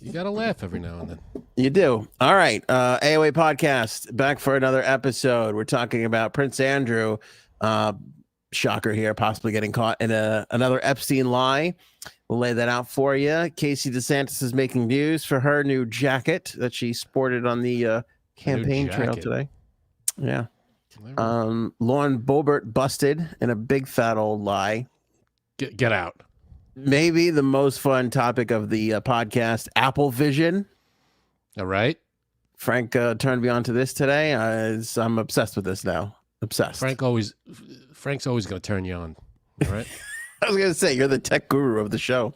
You got to laugh every now and then. You do. All right. AOA podcast back for another episode. We're talking about Prince Andrew. Shocker here, possibly getting caught in another Epstein lie. We'll lay that out for you. Casey DeSantis is making news for her new jacket that she sported on the campaign trail today. Yeah. Lauren Boebert busted in a big fat old lie. Get out. Maybe the most fun topic of the podcast, Apple Vision. All right. Frank turned me on to this today. I'm obsessed with this now. Obsessed. Frank's always going to turn you on. All right. I was going to say, you're the tech guru of the show.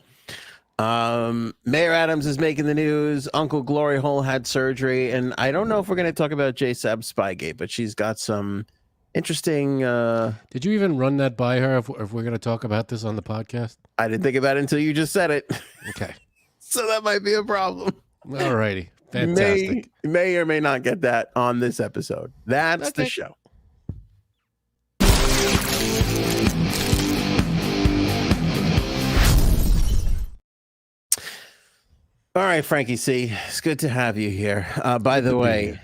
Mayor Adams is making the news. Uncle Glory Hole had surgery. And I don't know if we're going to talk about J-Sab Spygate, but she's got some interesting... Did you even run that by her if we're going to talk about this on the podcast? I didn't think about it until you just said it. Okay. So that might be a problem. All righty. Fantastic. May or may not get that on this episode. That's the show. All right, Frankie C. It's good to have you here. By the way,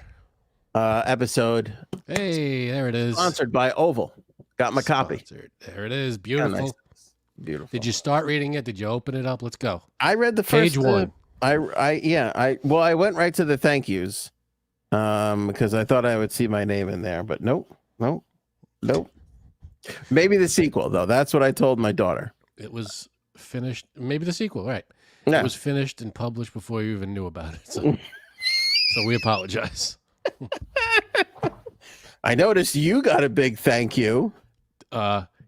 episode. Hey, there it is. Sponsored by Oval. Got my copy. There it is. Beautiful. Nice. Beautiful. Did you start reading it? Did you open it up? Let's go. I read the first page one. I went right to the thank yous. Because I thought I would see my name in there, but nope. Maybe the sequel though. That's what I told my daughter. It was finished. Maybe the sequel, right? Yeah. It was finished and published before you even knew about it. So we apologize. I noticed you got a big thank you.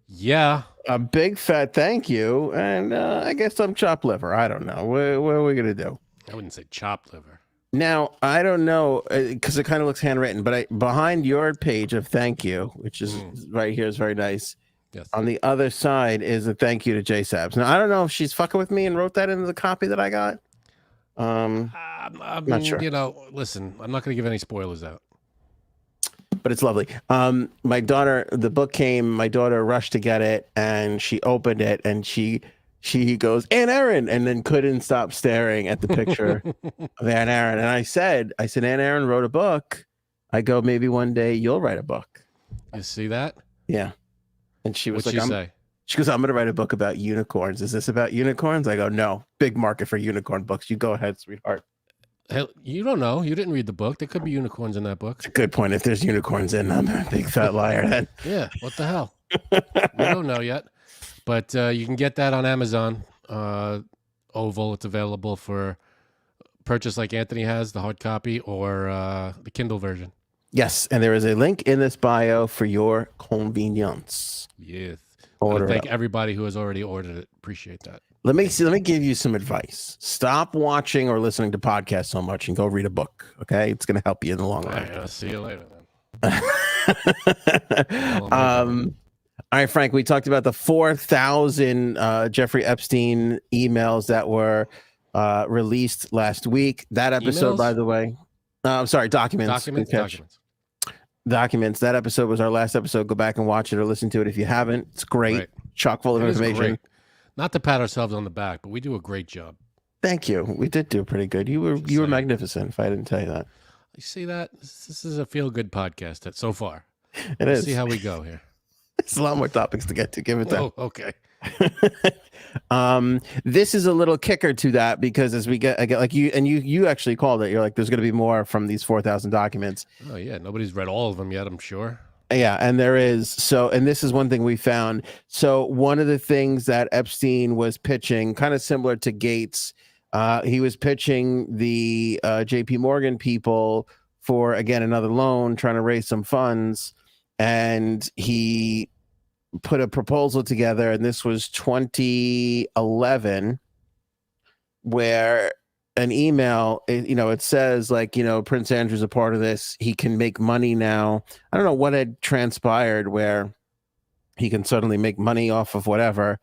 Yeah. A big fat thank you, and I guess some chopped liver. I don't know. What are we gonna do? I wouldn't say chopped liver. Now I don't know because it kind of looks handwritten, but behind your page of thank you, which is right here, is very nice. Yes. On the other side is a thank you to J-Sabs. Now I don't know if she's fucking with me and wrote that into the copy that I got. I'm not sure. You know, listen, I'm not going to give any spoilers out. But it's lovely. My daughter, the book came, my daughter rushed to get it and she opened it and she goes, Aunt Erin, and then couldn't stop staring at the picture of Aunt Erin. And I said, Aunt Erin wrote a book. I go, maybe one day you'll write a book. You see that? Yeah. And she was What'd like, she say? She goes, I'm going to write a book about unicorns. Is this about unicorns? I go, no, big market for unicorn books. You go ahead, sweetheart. Hell, you don't know. You didn't read the book. There could be unicorns in that book. It's a good point. If there's unicorns in, I'm a big fat liar then. Yeah, what the hell? We don't know yet. But you can get that on Amazon. Oval. It's available for purchase like Anthony has, the hard copy, or the Kindle version. Yes, and there is a link in this bio for your convenience. Yes. Thank everybody who has already ordered it. Appreciate that. Let me give you some advice. Stop watching or listening to podcasts so much and go read a book. Okay, it's going to help you in the long run. I'll see you later then. All right, Frank. We talked about the 4,000 Jeffrey Epstein emails that were released last week. That episode, by the way, I'm sorry, documents. Documents. That episode was our last episode. Go back and watch it or listen to it if you haven't. It's great. Right. Chock full of information. Not to pat ourselves on the back, but we do a great job. Thank you. We did do pretty good. You were magnificent. If I didn't tell you that. You see that? This is a feel good podcast so far. We'll see how we go here. There's a lot more topics to get to. Give it that. Oh, okay. This is a little kicker to that because as we get like you actually called it. You're like, there's going to be more from these 4,000 documents. Oh yeah, nobody's read all of them yet, I'm sure. Yeah, and there is. So, and this is one thing we found. So one of the things that Epstein was pitching, kind of similar to Gates, he was pitching the JP Morgan people for, again, another loan, trying to raise some funds. And he put a proposal together, and this was 2011, where an email, it says like, Prince Andrew's a part of this. He can make money now. I don't know what had transpired where he can suddenly make money off of whatever.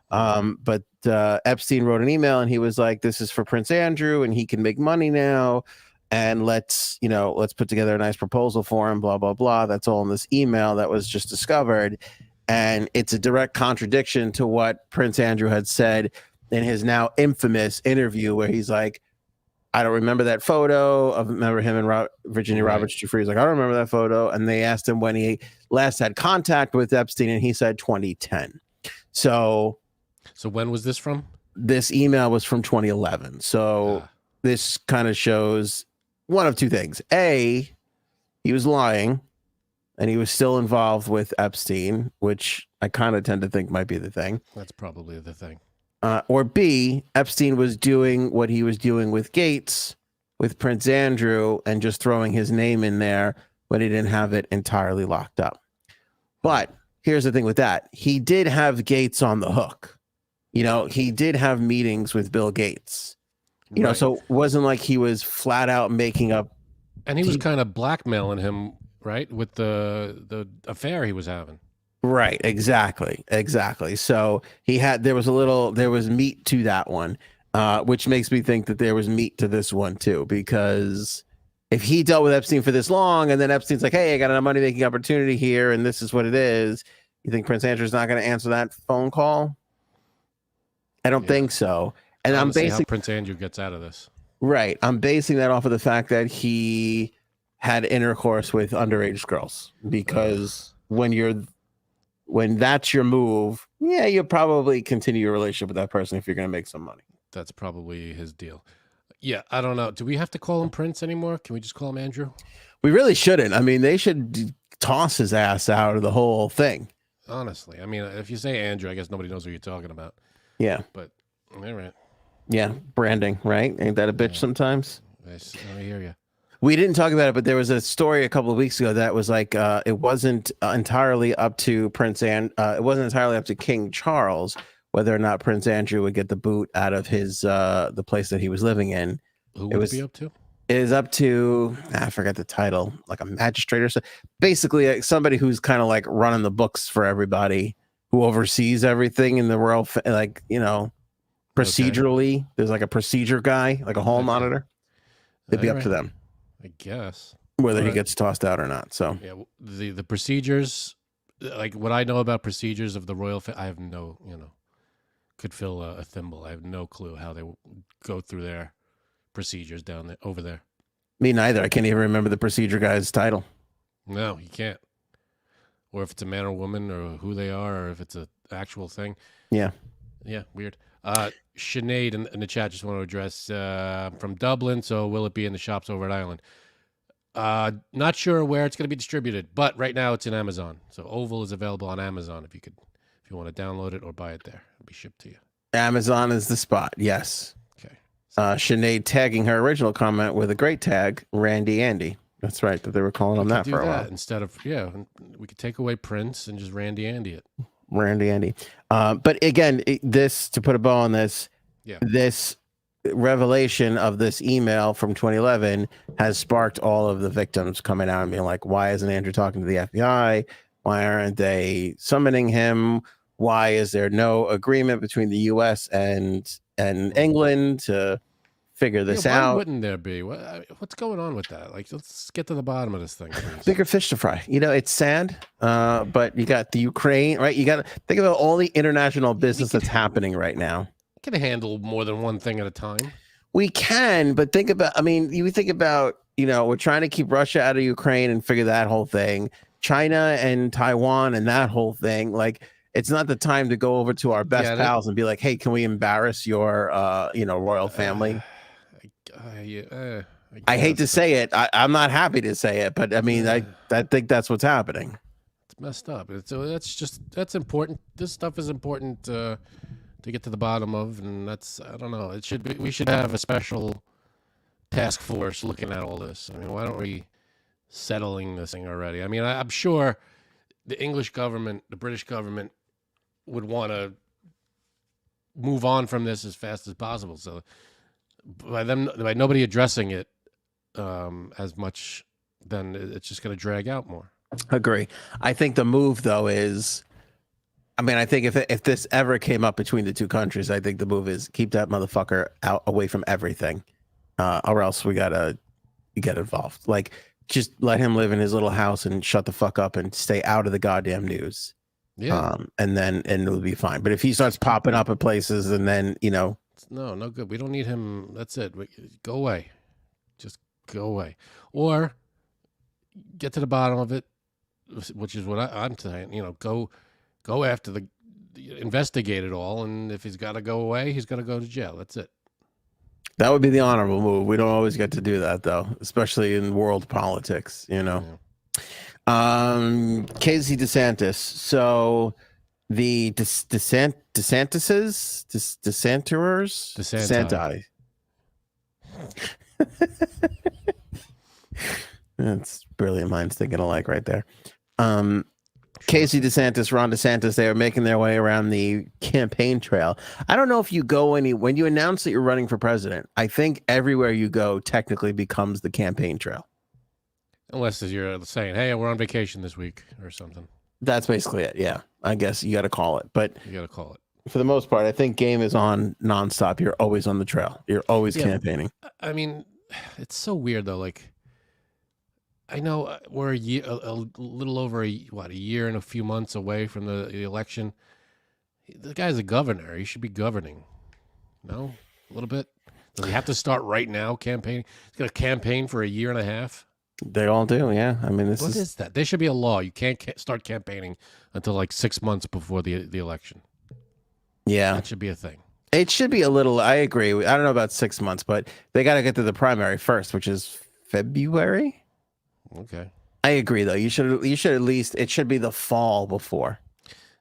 But Epstein wrote an email and he was like, this is for Prince Andrew and he can make money now. And let's put together a nice proposal for him, blah, blah, blah. That's all in this email that was just discovered. And it's a direct contradiction to what Prince Andrew had said in his now infamous interview where he's like, I don't remember that photo. I remember him and Virginia Right. Roberts Giuffre. He's like, I don't remember that photo. And they asked him when he last had contact with Epstein, and he said 2010. So when was this from? this email was from 2011. So this kind of shows one of two things. A, he was lying and he was still involved with Epstein, which I kind of tend to think might be the thing. That's probably the thing. Or B, Epstein was doing what he was doing with Gates, with Prince Andrew, and just throwing his name in there when he didn't have it entirely locked up. But here's the thing with that. He did have Gates on the hook. You know, he did have meetings with Bill Gates. You know, so it wasn't like he was flat out making up. And he was kind of blackmailing him, right, with the affair he was having. Right, exactly. So there was meat to that one, which makes me think that there was meat to this one too, because if he dealt with Epstein for this long and then Epstein's like, hey, I got a money making opportunity here and this is what it is, you think Prince Andrew's not going to answer that phone call? I don't think so. And I'm basing how Prince Andrew gets out of this. Right. I'm basing that off of the fact that he had intercourse with underage girls, because when that's your move, yeah, you'll probably continue your relationship with that person if you're going to make some money. That's probably his deal. Yeah, I don't know. Do we have to call him Prince anymore? Can we just call him Andrew? We really shouldn't. I mean, they should toss his ass out of the whole thing. Honestly. I mean, if you say Andrew, I guess nobody knows who you're talking about. Yeah. But, all right. Yeah, branding, right? Ain't that a bitch sometimes? I hear you. We didn't talk about it, but there was a story a couple of weeks ago that was like it wasn't entirely up to it wasn't entirely up to King Charles whether or not Prince Andrew would get the boot out of his the place that he was living in. Who would it be up to? It is up to, I forgot the title, like a magistrate or so. Basically, somebody who's kind of like running the books for everybody, who oversees everything in the royal, like, you know, procedurally. Okay. There's like a procedure guy, like a hall monitor. It'd be up to them, I guess, whether he gets tossed out or not. So yeah, the procedures, like what I know about procedures of the royal, I have no, could fill a thimble. I have no clue how they go through their procedures down there, over there. Me neither. I can't even remember the procedure guy's title. No, you can't. Or if it's a man or woman, or who they are, or if it's an actual thing. Yeah. Yeah, weird. Sinead in the chat just want to address from Dublin. So will it be in the shops over at Ireland? Not sure where it's going to be distributed, but right now it's in Amazon. So Oval is available on Amazon if you want to download it or buy it there. It'll be shipped to you. Amazon is the spot. Yes. Okay. Sinead tagging her original comment with a great tag, Randy Andy. That's right, that they were calling him that for a while. Instead of, we could take away Prince and just Randy Andy it. Randy Andy. But again, this, to put a bow on this, this revelation of this email from 2011 has sparked all of the victims coming out and being like, why isn't Andrew talking to the FBI? Why aren't they summoning him? Why is there no agreement between the U.S. and England to figure this out? Why wouldn't there be? What's going on with that? Like, let's get to the bottom of this thing, please. Bigger fish to fry. You know, it's sad, but you got the Ukraine, right? You got to think about all the international business that's happening right now. We can handle more than one thing at a time. We can, but think about, you think about, we're trying to keep Russia out of Ukraine and figure that whole thing. China and Taiwan and that whole thing. Like, it's not the time to go over to our best pals and be like, hey, can we embarrass your, royal family? I hate to say it. I'm not happy to say it, but I think that's what's happening. It's messed up. So that's important. This stuff is important to get to the bottom of, and I don't know. We should have a special task force looking at all this. Why don't we settling this thing already? I'm sure the English government, the British government would want to move on from this as fast as possible. So by nobody addressing it as much, then it's just going to drag out more. Agree. I think the move, though, is, I think if this ever came up between the two countries, I think the move is keep that motherfucker out away from everything, or else we gotta get involved. Like, just let him live in his little house and shut the fuck up and stay out of the goddamn news. Yeah. And it'll be fine. But if he starts popping up at places and then, No good. We don't need him. That's it. Go away. Just go away, or get to the bottom of it, which is what I'm saying. Go after investigate it all, and if he's got to go away, he's got to go to jail. That's it. That would be the honorable move. We don't always get to do that, though, especially in world politics. Yeah. Casey DeSantis. So the DeSantises, DeSantis, That's brilliant minds thinking alike right there. Casey DeSantis, Ron DeSantis, they are making their way around the campaign trail. I don't know if you go when you announce that you're running for president, I think everywhere you go technically becomes the campaign trail. Unless you're saying, hey, we're on vacation this week or something. That's basically it. Yeah, I guess you got to call it. But you got to call it. For the most part, I think game is on nonstop. You're always on the trail. You're always campaigning. I mean, it's so weird, though. Like, I know we're a little over a year and a few months away from the election. The guy's a governor. He should be governing. No? A little bit? Does he have to start right now campaigning? He's got to campaign for a year and a half? They all do, yeah. I mean, what is that? There should be a law. You can't start campaigning until like 6 months before the election. Yeah. That should be a thing. It should be a little, I agree. I don't know about 6 months, but they got to get to the primary first, which is February. Okay. I agree, though. You should at least, it should be the fall before.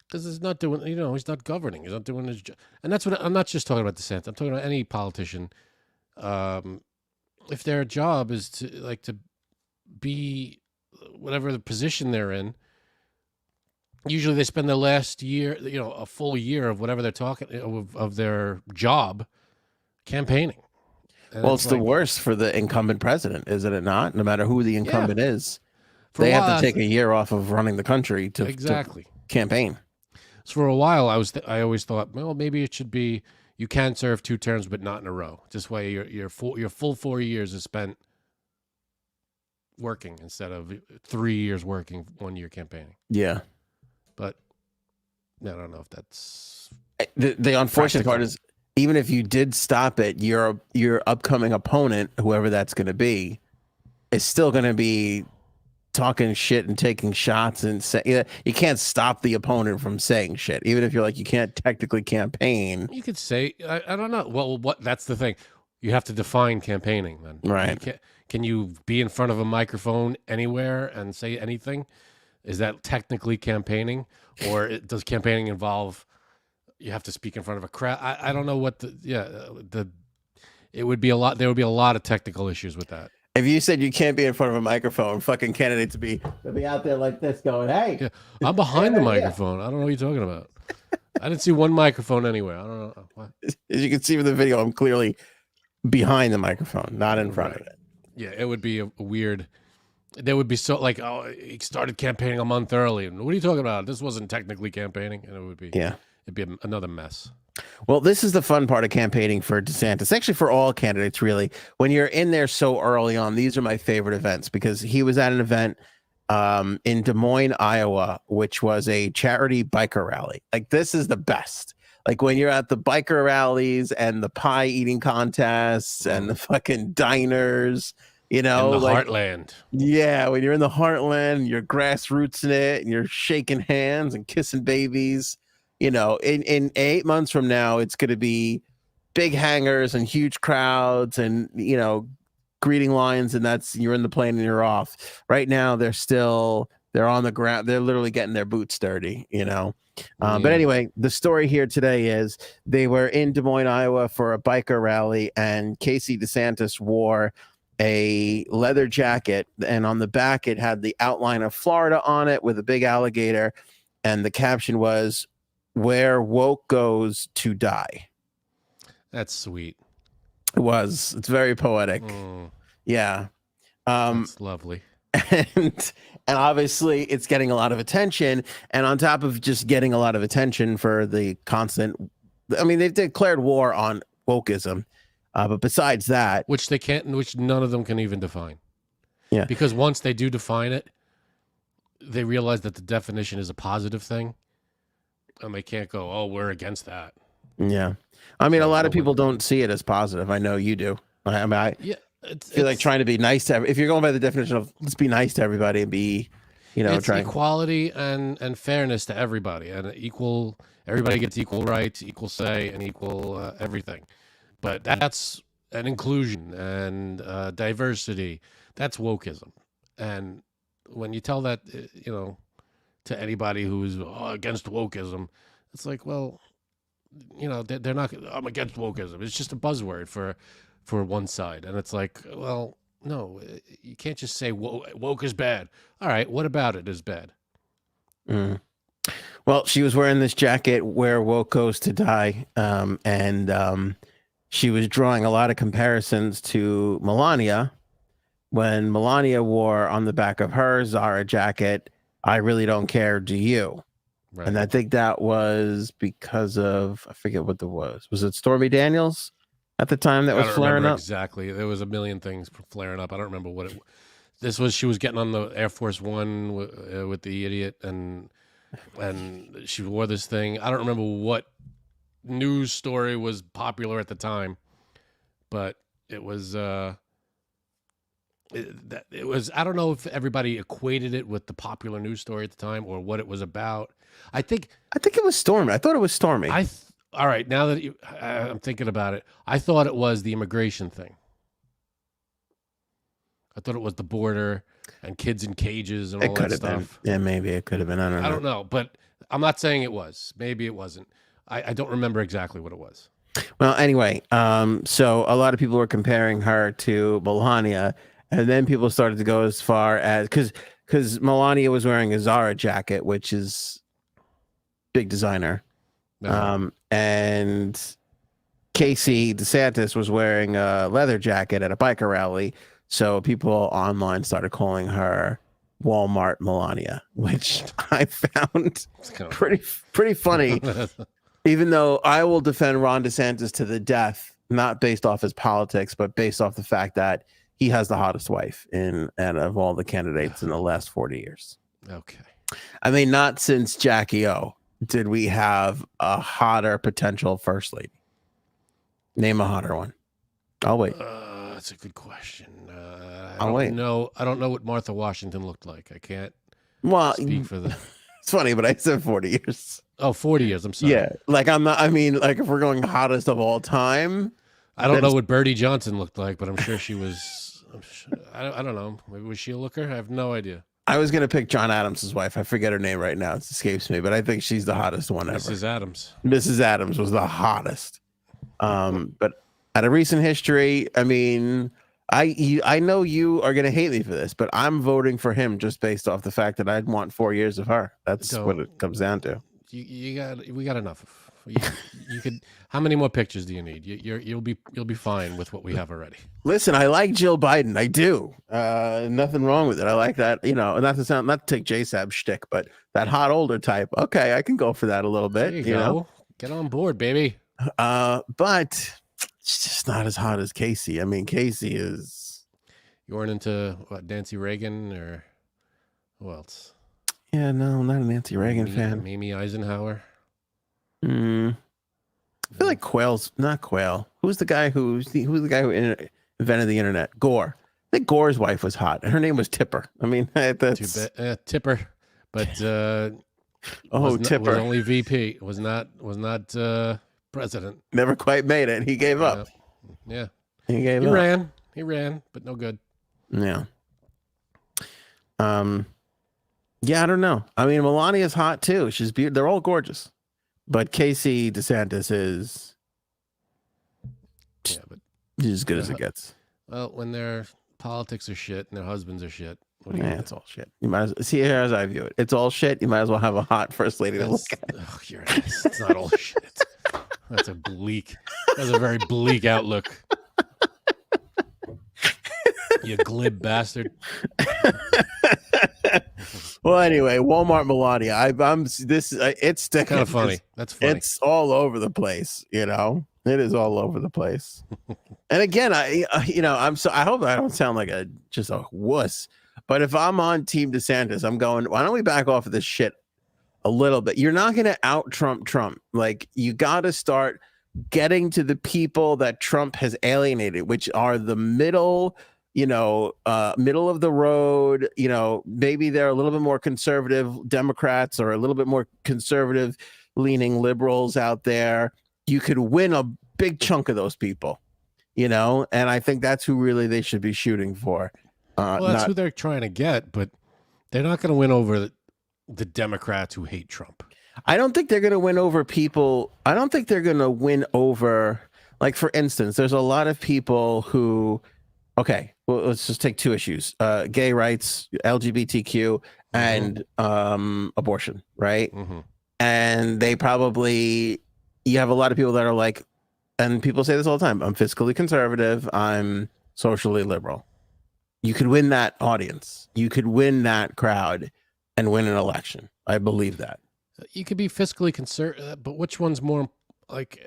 Because he's not doing, he's not governing. He's not doing his job. And that's what, I'm not just talking about DeSantis. I'm talking about any politician. If their job is to be whatever the position they're in, usually they spend the last year, a full year of whatever they're talking of their job campaigning. And well, it's the worst for the incumbent president, isn't it not? No matter who the incumbent is, they have to take a year off of running the country to campaign. So for a while, I always thought, well, maybe it should be you can serve 2 terms, but not in a row. This way, your full 4 years is spent working instead of 3 years working, 1 year campaigning. Yeah, but I don't know if that's the unfortunate part is, even if you did stop it, your upcoming opponent, whoever that's going to be, is still going to be talking shit and taking shots and say, you can't stop the opponent from saying shit. Even if you're like, you can't technically campaign. You could say, I don't know. Well, that's the thing. You have to define campaigning then. Right. Can you be in front of a microphone anywhere and say anything? Is that technically campaigning? Or does campaigning involve you have to speak in front of a crowd? I don't know what it would be a lot. There would be a lot of technical issues with that. If you said you can't be in front of a microphone, fucking candidates would be out there like this going, hey. Yeah, I'm behind the microphone. I don't know what you're talking about. I didn't see one microphone anywhere. I don't know. What? As you can see from the video, I'm clearly behind the microphone, not in front of it. Yeah, it would be a weird. There would be he started campaigning a month early. And what are you talking about? This wasn't technically campaigning. And it would be, it'd be another mess. Well, this is the fun part of campaigning for DeSantis. Actually, for all candidates, really. When you're in there so early on, these are my favorite events because he was at an event in Des Moines, Iowa, which was a charity biker rally. Like, this is the best. Like, when you're at the biker rallies and the pie eating contests and the fucking diners, in the heartland. Yeah, when you're in the heartland, you're grassroots in it, and you're shaking hands and kissing babies. In 8 months from now, it's going to be big hangers and huge crowds and, greeting lines. And you're in the plane and you're off. Right now, they're on the ground. They're literally getting their boots dirty, But anyway, the story here today is they were in Des Moines, Iowa for a biker rally, and Casey DeSantis wore a leather jacket. And on the back, it had the outline of Florida on it with a big alligator. And the caption was, "Where woke goes to die." That's sweet. It was. It's very poetic. Yeah. That's lovely. And obviously it's getting a lot of attention. And on top of just getting a lot of attention for the constant, they've declared war on wokeism. But besides that, which none of them can even define. Yeah. Because once they do define it, they realize that the definition is a positive thing. And they can't go, oh, we're against that. Yeah. I mean, a So lot I of people wouldn't. don't see it as positive. I know you do. I mean, I Yeah, feel like trying to be nice to if you're going by the definition of let's be nice to everybody and be, it's trying. equality and fairness to everybody, and equal. Everybody gets equal rights, equal say, and equal everything. But that's an inclusion and diversity. That's wokeism. And when you tell that, to anybody who's against wokeism, it's like, well, they're not. I'm against wokeism. It's just a buzzword for one side, and it's like, well, no, you can't just say woke is bad. All right, what about it is bad? Mm. Well, she was wearing this jacket where woke goes to die, and she was drawing a lot of comparisons to Melania when Melania wore on the back of her Zara jacket, "I really don't care, do you?" Right. And I think that was because of I forget what there was. Was it Stormy Daniels at the time that was I don't flaring remember up? exactly. There was a million things flaring up. I don't remember what it. This was she was getting on the Air Force One with the idiot, and she wore this thing. I don't remember what news story was popular at the time, but it was. It was. I don't know if everybody equated it with the popular news story at the time or what it was about. I think it was Stormy. I thought it was Stormy. all right, now that I'm thinking about it, I thought it was the immigration thing. I thought it was the border and kids in cages and all that stuff. Been. Yeah, maybe it could have been. I don't know, but I'm not saying it was. Maybe it wasn't. I don't remember exactly what it was. Well, anyway, so a lot of people were comparing her to Melania, and then people started to go as far as because Melania was wearing a Zara jacket, which is big designer, and Casey DeSantis was wearing a leather jacket at a biker rally. So people online started calling her Walmart Melania, which I found pretty funny. Even though I will defend Ron DeSantis to the death, not based off his politics, but based off the fact that he has the hottest wife and of all the candidates in the last 40 years. Okay. I mean, not since Jackie O did we have a hotter potential first lady. Name a hotter one. I'll wait. That's a good question. I'll wait. No, I don't know what Martha Washington looked like. I can't speak for the. It's funny, but I said 40 years. Oh, 40 years. I'm sorry. Yeah. Like, I'm not, I mean, like, if we're going hottest of all time. I don't know what Birdie Johnson looked like, but I'm sure she was. I don't know. Maybe was she a looker? I have no idea. I was going to pick John Adams' wife. I forget her name right now. It escapes me, but I think she's the hottest one ever. Mrs. Adams. Mrs. Adams was the hottest. But at a recent history, I mean, I know you are going to hate me for this, but I'm voting for him just based off the fact that I'd want 4 years of her. That's what it comes down to. We got enough. You could. How many more pictures do you need? You'll be fine with what we have already. Listen, I like Jill Biden. I do. Nothing wrong with it. I like that. Not to take JSAB shtick, but that hot older type. Okay, I can go for that a little bit. There you go. Get on board, baby. But it's just not as hot as Casey. I mean, Casey is. You weren't into what, Nancy Reagan or who else? Yeah, no, I'm not a Nancy Reagan fan. Mimi Eisenhower. I feel like Quayle's not Quayle. Who's the guy who invented the internet? Gore. I think Gore's wife was hot, and her name was Tipper. I mean, that's Tipper, but Tipper was only VP. Was not president. Never quite made it. He gave up. Yeah, he gave up. He ran, but no good. Yeah. Yeah, I don't know. I mean, Melania's hot too. She's beautiful. They're all gorgeous. But Casey DeSantis is as good as it gets. Well, when their politics are shit and their husbands are shit, it's all shit. You might see here as I view it. It's all shit. You might as well have a hot first lady to look at. Oh, it's not all shit. That's a very bleak outlook. You glib bastard. Well, anyway, Walmart Melania. It's kind of funny. That's funny. It's all over the place. It is all over the place. And again, I hope I don't sound like just a wuss. But if I'm on Team DeSantis, I'm going, why don't we back off of this shit a little bit? You're not going to out Trump. Like, you got to start getting to the people that Trump has alienated, which are the middle of the road, maybe they're a little bit more conservative Democrats or a little bit more conservative leaning liberals out there. You could win a big chunk of those people, and I think that's who really they should be shooting for. Well, that's who they're trying to get, but they're not going to win over the Democrats who hate Trump. I don't think they're going to win over people. I don't think they're going to win over, like, for instance, there's a lot of people who, okay, well, let's just take two issues, gay rights, LGBTQ, and abortion, right? And they probably, you have a lot of people that are like, and people say this all the time, I'm fiscally conservative, I'm socially liberal. You could win that audience. You could win that crowd and win an election. I believe that. You could be fiscally conservative, but which one's more, like,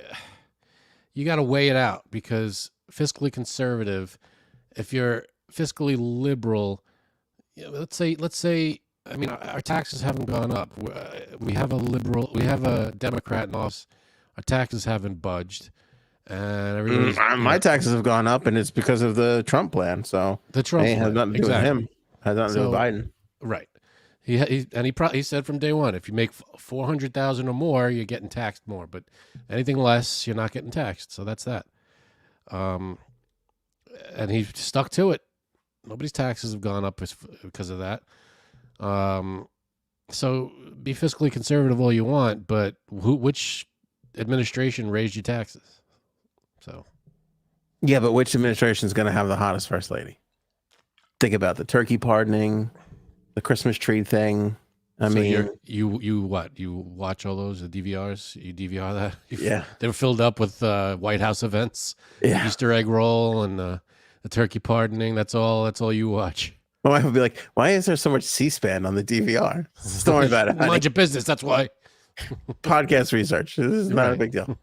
you got to weigh it out, because fiscally conservative, if you're fiscally liberal, let's say, I mean, our taxes haven't gone up. We have a Democrat in office. Our taxes haven't budged. And everybody's, my taxes have gone up, and it's because of the Trump plan. So the Trump plan has nothing to do with him. Has nothing to do with Biden. Right. He said from day one, if you make 400,000 or more, you're getting taxed more. But anything less, you're not getting taxed. So that's that. And he stuck to it. Nobody's taxes have gone up because of that. So be fiscally conservative all you want, but which administration raised your taxes? So, yeah, but which administration is going to have the hottest first lady? Think about the turkey pardoning, the Christmas tree thing. I mean, you what? You watch all those, the DVRs? You DVR that? Yeah, they were filled up with White House events, yeah. Easter egg roll, and the turkey pardoning. That's all you watch. My wife would be like, "Why is there so much C-SPAN on the DVR?" Don't worry about it. Mind your business. That's why. Podcast research. This is not a big deal.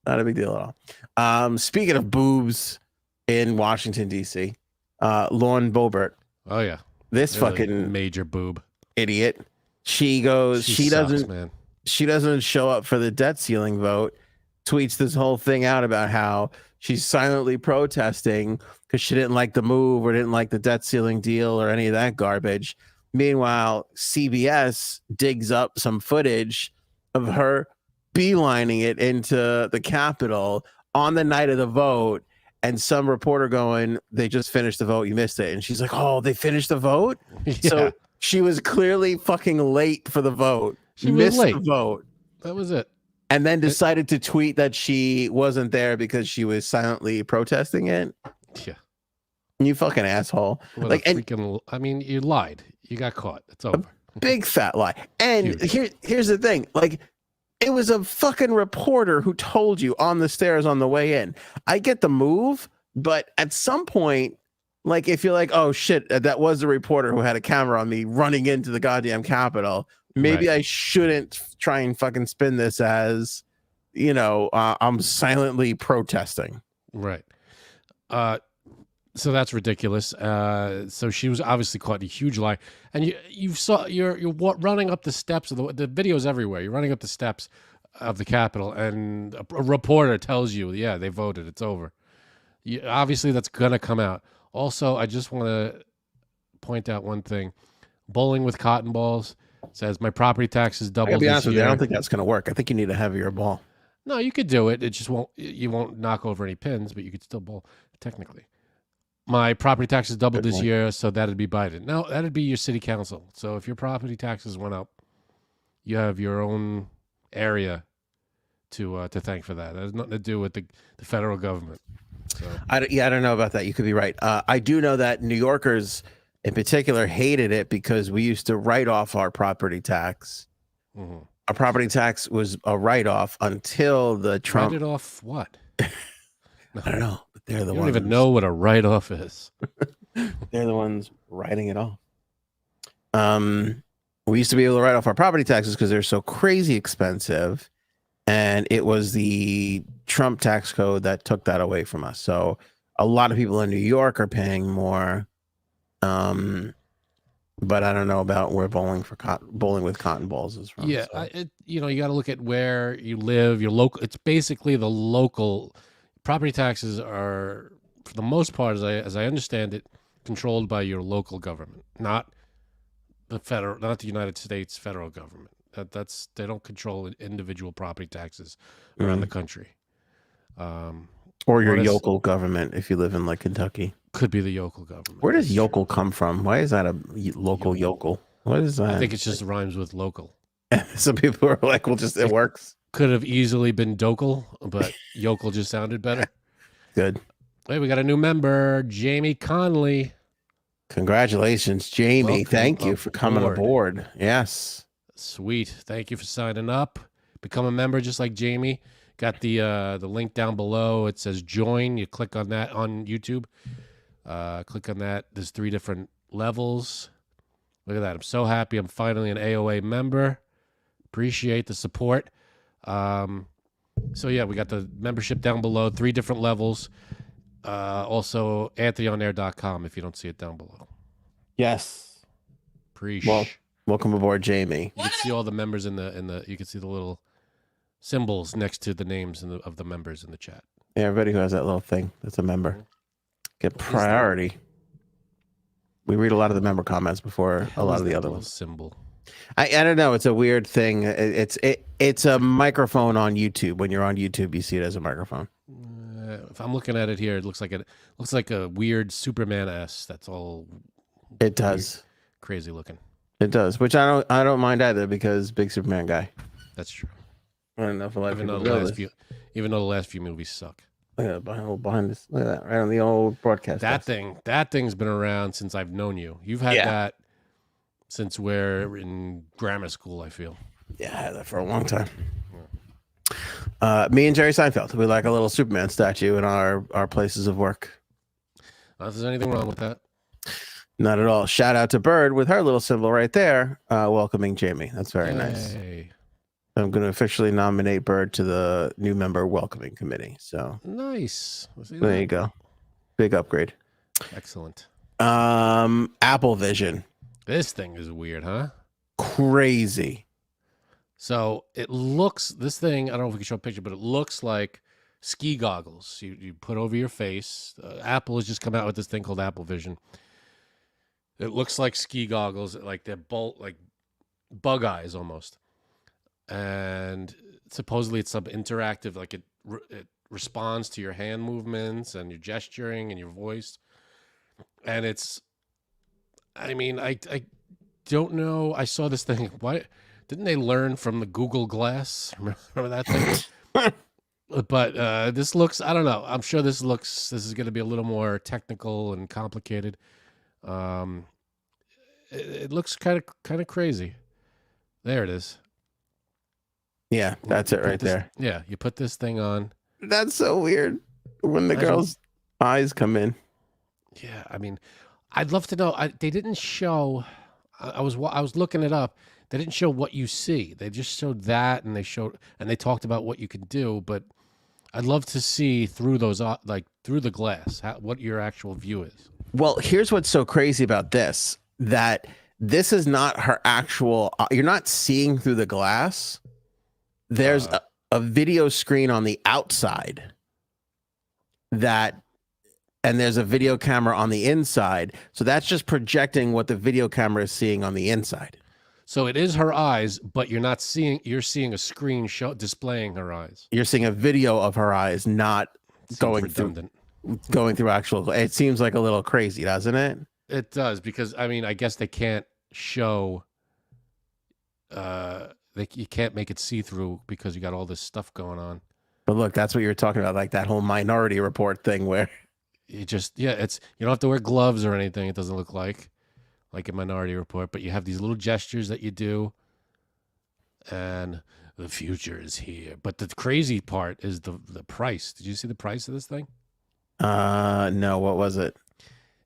Not a big deal at all. Speaking of boobs in Washington, D.C., Lauren Boebert. Oh, yeah. This They're fucking major boob idiot. She goes, she doesn't show up for the debt ceiling vote, tweets this whole thing out about how she's silently protesting because she didn't like the move or didn't like the debt ceiling deal or any of that garbage. Meanwhile, CBS digs up some footage of her beelining it into the Capitol on the night of the vote, and some reporter going, "They just finished the vote, you missed it." And she's like, "Oh, they finished the vote?" Yeah. So she was clearly fucking late for the vote. She missed the vote. That was it. And then decided to tweet that she wasn't there because she was silently protesting it. Yeah. You fucking asshole. I mean, you lied. You got caught. It's over. Big fat lie. And here's the thing. Like, it was a fucking reporter who told you on the stairs on the way in. I get the move, but at some point, like, if you're like, "Oh shit, that was the reporter who had a camera on me running into the goddamn Capitol," maybe I shouldn't try and fucking spin this as, I'm silently protesting. Right. So that's ridiculous. So she was obviously caught in a huge lie, and you're running up the steps of the videos everywhere. You're running up the steps of the Capitol, and a reporter tells you, "Yeah, they voted. It's over." Obviously, that's gonna come out. Also, I just want to point out one thing: bowling with cotton balls says my property taxes doubled. I'll be honest with you, I don't think that's gonna work. I think you need a heavier ball. No, you could do it. It just won't. You won't knock over any pins, but you could still bowl technically. My property taxes doubled this year, so that'd be Biden. No, that'd be your city council. So if your property taxes went up, you have your own area to thank for that. That has nothing to do with the federal government. So. I don't know about that. You could be right. I do know that New Yorkers in particular hated it because we used to write off our property tax. Mm-hmm. Our property tax was a write-off until the Trump. Write it off what? I don't know. But they're the ones. You don't even know what a write-off is. They're the ones writing it off. We used to be able to write off our property taxes because they're so crazy expensive. And it was the Trump tax code that took that away from us. So a lot of people in New York are paying more. but I don't know about where bowling with cotton balls is from. Yeah, So. you got to look at where you live, your local. It's basically the local property taxes are, for the most part, as I understand it, controlled by your local government, not not the United States federal government. That's they don't control individual property taxes around the country. Or your What is yokel government if you live in like Kentucky. could be the local government. Where does That's true. yokel come from? Why is that a local yokel? What is that? I think it just rhymes with local. Some people are like, well, just it works. Could have easily been dokel, but yokel just sounded better. Good. Hey, we got a new member, Jamie Conley. Congratulations, Jamie. Welcome Thank you for coming aboard. Yes. Sweet. Thank you for signing up. Become a member just like Jamie. Got the link down below. It says join. You click on that on YouTube. Click on that. There's 3 different levels. Look at that. I'm so happy I'm finally an AOA member. Appreciate the support. So yeah, we got the membership down below, 3 different levels. Also anthonyonair.com if you don't see it down below. Yes. Well, welcome aboard, Jamie. You can see all the members in the you can see the little symbols next to the names of the members in the chat. Yeah, everybody who has that little thing that's a member get priority. We read a lot of the member comments before a lot of the other ones. Symbol. I don't know. It's a weird thing. It's a microphone on YouTube. When you're on YouTube, you see it as a microphone. If I'm looking at it here, it looks like a weird Superman S. That's all. It does. Crazy looking. It does, which I don't mind either because big Superman guy. That's true. I don't know if a lot of even people though the last few movies suck. Look at that behind this. Look at that right on the old broadcast. That thing's been around since I've known you. You've had that since we're in grammar school, I feel. Yeah, I had that for a long time. Me and Jerry Seinfeld, we like a little Superman statue in our places of work. Not that there's anything wrong with that. Not at all. Shout out to Bird with her little symbol right there, welcoming Jamie. That's very nice. I'm going to officially nominate Bird to the new member welcoming committee. So nice. There you go. Big upgrade. Excellent. Apple Vision. This thing is weird, huh? Crazy. So it looks, this thing, I don't know if we can show a picture, but it looks like ski goggles you put over your face. Apple has just come out with this thing called Apple Vision. It looks like ski goggles, like they're like bug eyes almost. And supposedly it's some interactive, like it responds to your hand movements and your gesturing and your voice. And it's, I mean, I don't know. I saw this thing. Why didn't they learn from the Google Glass? Remember that thing? But this looks, I don't know. I'm sure this is going to be a little more technical and complicated. It looks kind of crazy. There it is. Yeah, that's it right there. Yeah, you put this thing on. That's so weird when the girl's eyes come in. Yeah, I mean, I'd love to know. They didn't show. I was looking it up. They didn't show what you see. They just showed that, and they talked about what you can do. But I'd love to see through those, through the glass, what your actual view is. Well, here's what's so crazy about this: that this is not her actual. You're not seeing through the glass. There's a video screen on the outside and there's a video camera on the inside. So that's just projecting what the video camera is seeing on the inside. So it is her eyes, but you're seeing a screen displaying her eyes. You're seeing a video of her eyes, not going through actual. It seems like a little crazy, doesn't it? It does, because I mean, I guess they can't show you can't make it see-through because you got all this stuff going on. But look, that's what you're talking about, like that whole Minority Report thing where you just, it's, you don't have to wear gloves or anything. It doesn't look like a Minority Report, but you have these little gestures that you do, and the future is here. But the crazy part is the price. Did you see the price of this thing? No, what was it?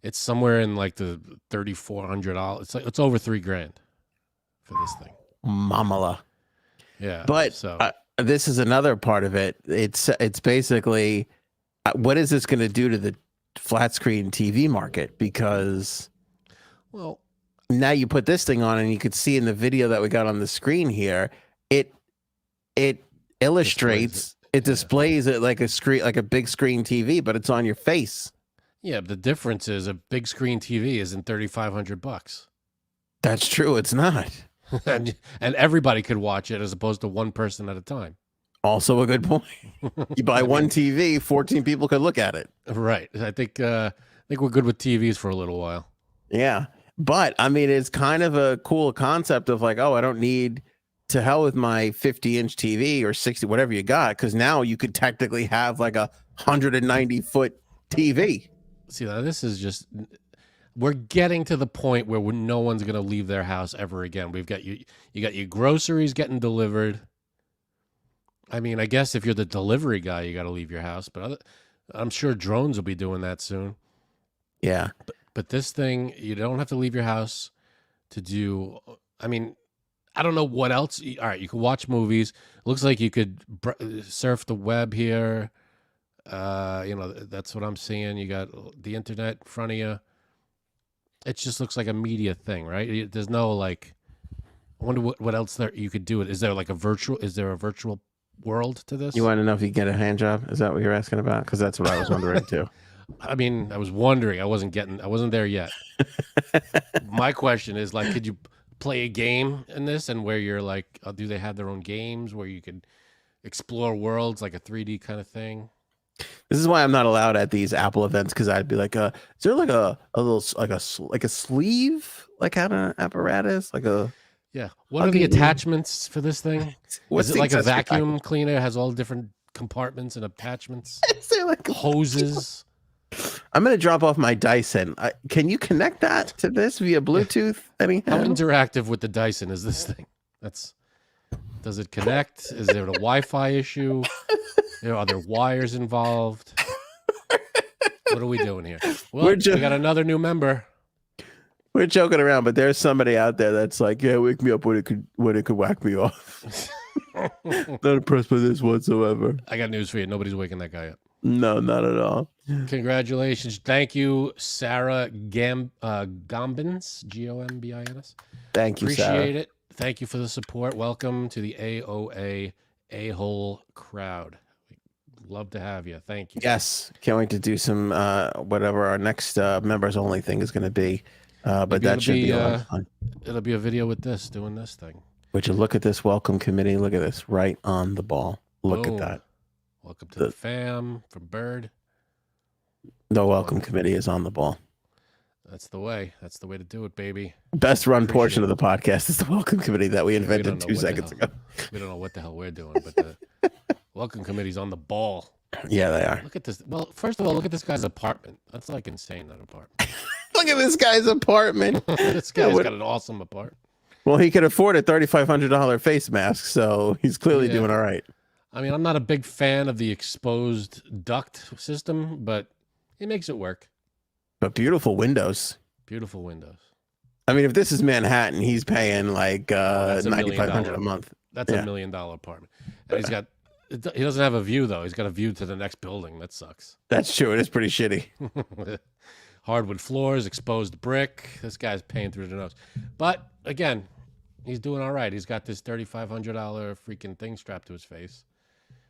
It's somewhere in like the $3,400. It's over $3,000 for this thing. Mamala. Yeah. But so this is another part of it. It's basically what is this going to do to the flat screen TV market? Because Now you put this thing on, and you could see in the video that we got on the screen here, it illustrates, it displays it like a screen, like a big screen TV, but it's on your face. Yeah, but the difference is a big screen TV isn't $3,500. That's true. It's not. and everybody could watch it as opposed to one person at a time. Also a good point. You buy one TV, 14 people could look at it. Right. I think we're good with TVs for a little while. Yeah. But I mean, it's kind of a cool concept of like, oh, I don't need, to hell with my 50-inch TV or 60, whatever you got, because now you could technically have like a 190-foot TV. See, now this is just, we're getting to the point where no one's going to leave their house ever again. We've got you got your groceries getting delivered. I mean, I guess if you're the delivery guy, you got to leave your house, but I'm sure drones will be doing that soon. Yeah. But this thing, you don't have to leave your house to do, I mean, I don't know what else. All right, you can watch movies. It looks like you could surf the web here. That's what I'm seeing. You got the internet in front of you. It just looks like a media thing, right? There's no like, I wonder what else there you could do. Is there a virtual world to this? You want to know if you get a hand job? Is that what you're asking about? Because that's what I was wondering too. I mean, I was wondering. I wasn't there yet. My question is like, could you play a game in this, and where you're like, do they have their own games where you could explore worlds, like a 3D kind of thing? This is why I'm not allowed at these Apple events, because I'd be like, is there like a little like a sleeve like kind of apparatus, like a What are the attachments for this thing? What's is it like a vacuum cleaner? It has all different compartments and attachments. Is there like hoses? I'm gonna drop off my Dyson. Can you connect that to this via Bluetooth? Anyhow? How interactive with the Dyson is this thing? Does it connect? Is there a Wi-Fi issue? Are there wires involved? What are we doing here? Well, we got another new member. We're joking around, but there's somebody out there that's like, yeah, wake me up when it could whack me off. Not impressed by this whatsoever. I got news for you. Nobody's waking that guy up. No, not at all. Congratulations. Thank you, Sarah Gombins, Gombins. Thank you, Appreciate Sarah. it. Thank you for the support. Welcome to the AOA A-hole crowd. We'd love to have you. Thank you. Yes. Can't wait to do some whatever our next members only thing is going to be. But that should be a lot of fun. It'll be a video with doing this thing. Would you look at this welcome committee? Look at this, right on the ball. Look at that. Welcome to the fam from Bird. The welcome committee is on the ball. That's the way. That's the way to do it, baby. Best run portion of the podcast is the welcome committee that we invented 2 seconds ago. We don't know what the hell we're doing, but the welcome committee's on the ball. Yeah, they are. Look at this. Well, first of all, look at this guy's apartment. That's like insane, that apartment. Look at this guy's apartment. This guy's got an awesome apartment. Well, he could afford a $3,500 face mask, so he's clearly doing all right. I mean, I'm not a big fan of the exposed duct system, but it makes it work. But beautiful windows. Beautiful windows. I mean, if this is Manhattan, he's paying like $9,500 a month. That's $1 million apartment. And he doesn't have a view, though. He's got a view to the next building. That sucks. That's true. It is pretty shitty. Hardwood floors, exposed brick. This guy's paying through the nose. But again, he's doing all right. He's got this $3,500 freaking thing strapped to his face.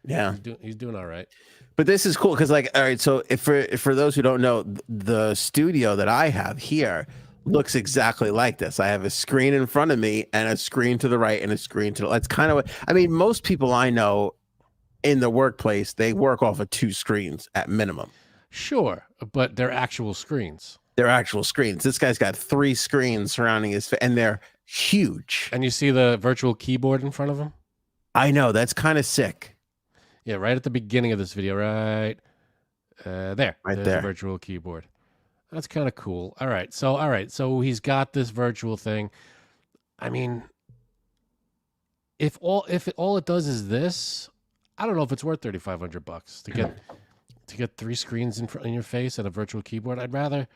Yeah, he's doing all right. But this is cool because, like, all right. So, if for those who don't know, the studio that I have here looks exactly like this. I have a screen in front of me and a screen to the right and a screen to the. That's kind of what I mean. Most people I know in the workplace, they work off of 2 screens at minimum. Sure, but they're actual screens. They're actual screens. This guy's got 3 screens surrounding his face, and they're huge. And you see the virtual keyboard in front of him? I know. That's kind of sick. Yeah, right at the beginning of this video, right there. Right there's there. A virtual keyboard. That's kind of cool. All right, so he's got this virtual thing. I mean, if all it does is this, I don't know if it's worth $3,500 to get 3 screens in your face and a virtual keyboard. I'd rather,